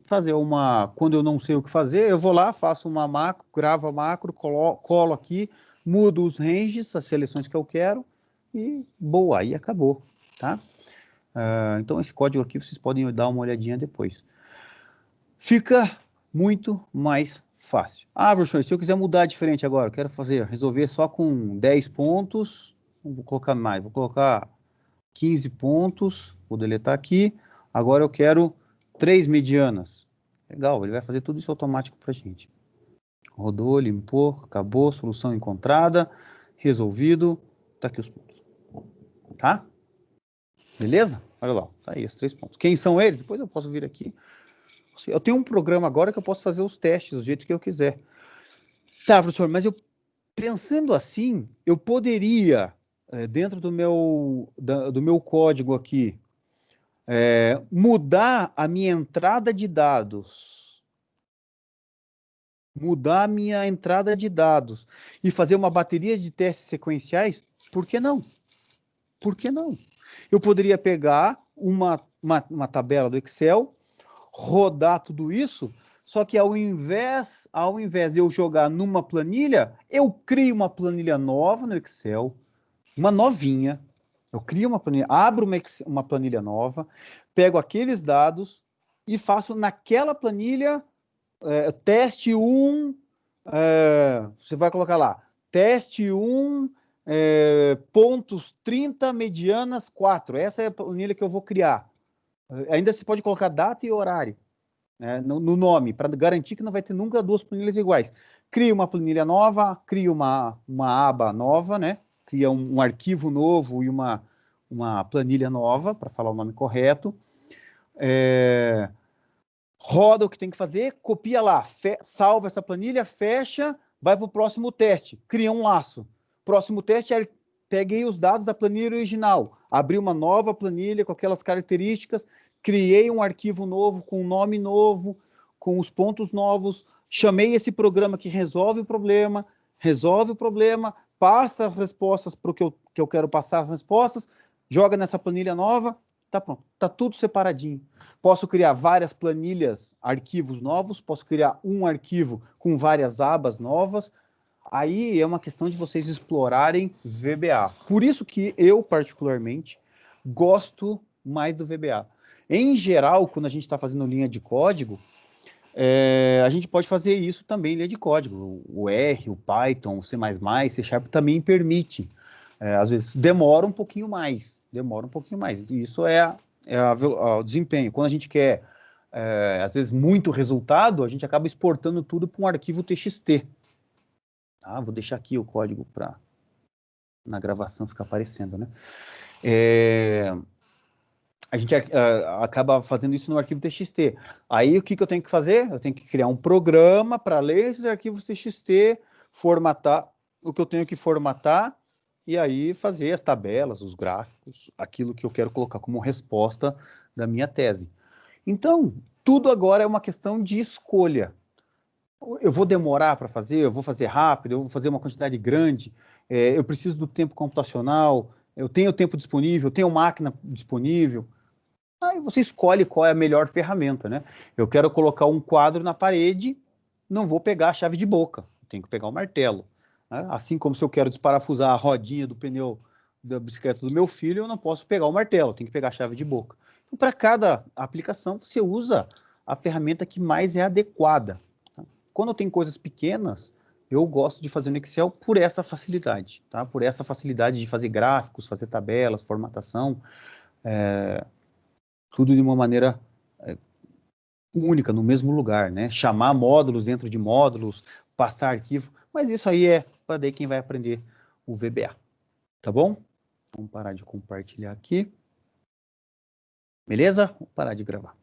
fazer uma... Quando eu não sei o que fazer, eu vou lá, faço uma macro, gravo a macro, colo aqui, mudo os ranges, as seleções que eu quero e boa, aí acabou, tá? Então esse código aqui vocês podem dar uma olhadinha depois. Fica muito mais fácil. Professor, se eu quiser mudar diferente agora, eu quero resolver só com 10 pontos, vou colocar mais, vou colocar 15 pontos, vou deletar aqui, agora eu quero 3 medianas. Legal, ele vai fazer tudo isso automático para a gente. Rodou, limpou, acabou, solução encontrada, resolvido, tá aqui os pontos. Tá? Beleza? Olha lá, tá aí, esses 3 pontos. Quem são eles? Depois eu posso vir aqui. Eu tenho um programa agora que eu posso fazer os testes do jeito que eu quiser. Tá, professor, mas eu pensando assim, eu poderia, dentro do meu código aqui, mudar a minha entrada de dados. Mudar a minha entrada de dados e fazer uma bateria de testes sequenciais? Por que não? Por que não? Eu poderia pegar uma tabela do Excel, rodar tudo isso, só que ao invés de eu jogar numa planilha, eu crio uma planilha nova no Excel, uma novinha. Eu crio uma planilha, abro uma planilha nova, pego aqueles dados e faço naquela planilha teste 1, você vai colocar lá, teste 1, pontos 30, medianas 4. Essa é a planilha que eu vou criar. Ainda se pode colocar data e horário, né, no nome, para garantir que não vai ter nunca 2 planilhas iguais. Cria uma planilha nova, cria uma aba nova, né? Cria um arquivo novo e uma planilha nova, para falar o nome correto. roda o que tem que fazer, copia lá, salva essa planilha, fecha, vai para o próximo teste, cria um laço. Próximo teste, peguei os dados da planilha original, abri uma nova planilha com aquelas características, criei um arquivo novo, com um nome novo, com os pontos novos, chamei esse programa que resolve o problema, passa as respostas para o que eu quero passar as respostas, joga nessa planilha nova, tá pronto, tá tudo separadinho. Posso criar várias planilhas, arquivos novos, posso criar um arquivo com várias abas novas. Aí é uma questão de vocês explorarem VBA. Por isso que eu, particularmente, gosto mais do VBA. Em geral, quando a gente está fazendo linha de código, a gente pode fazer isso também em linha de código. O R, o Python, o C++, C# também permite. Às vezes demora um pouquinho mais. Isso é o desempenho. Quando a gente quer, às vezes, muito resultado, a gente acaba exportando tudo para um arquivo TXT. Tá? Vou deixar aqui o código para na gravação ficar aparecendo, né? A gente acaba fazendo isso no arquivo TXT. Aí o que eu tenho que fazer? Eu tenho que criar um programa para ler esses arquivos TXT, formatar o que eu tenho que formatar e aí fazer as tabelas, os gráficos, aquilo que eu quero colocar como resposta da minha tese. Então, tudo agora é uma questão de escolha. Eu vou demorar para fazer, eu vou fazer rápido, eu vou fazer uma quantidade grande, eu preciso do tempo computacional, eu tenho tempo disponível, eu tenho máquina disponível. Aí você escolhe qual é a melhor ferramenta, né? Eu quero colocar um quadro na parede, não vou pegar a chave de boca, tenho que pegar o martelo. Né? Assim como se eu quero desparafusar a rodinha do pneu da bicicleta do meu filho, eu não posso pegar o martelo, tenho que pegar a chave de boca. Então, para cada aplicação, você usa a ferramenta que mais é adequada. Tá? Quando eu tenho coisas pequenas, eu gosto de fazer no Excel por essa facilidade, tá? Por essa facilidade de fazer gráficos, fazer tabelas, formatação, tudo de uma maneira única, no mesmo lugar, né? Chamar módulos dentro de módulos, passar arquivo, mas isso aí é para daí quem vai aprender o VBA, tá bom? Vamos parar de compartilhar aqui. Beleza? Vou parar de gravar.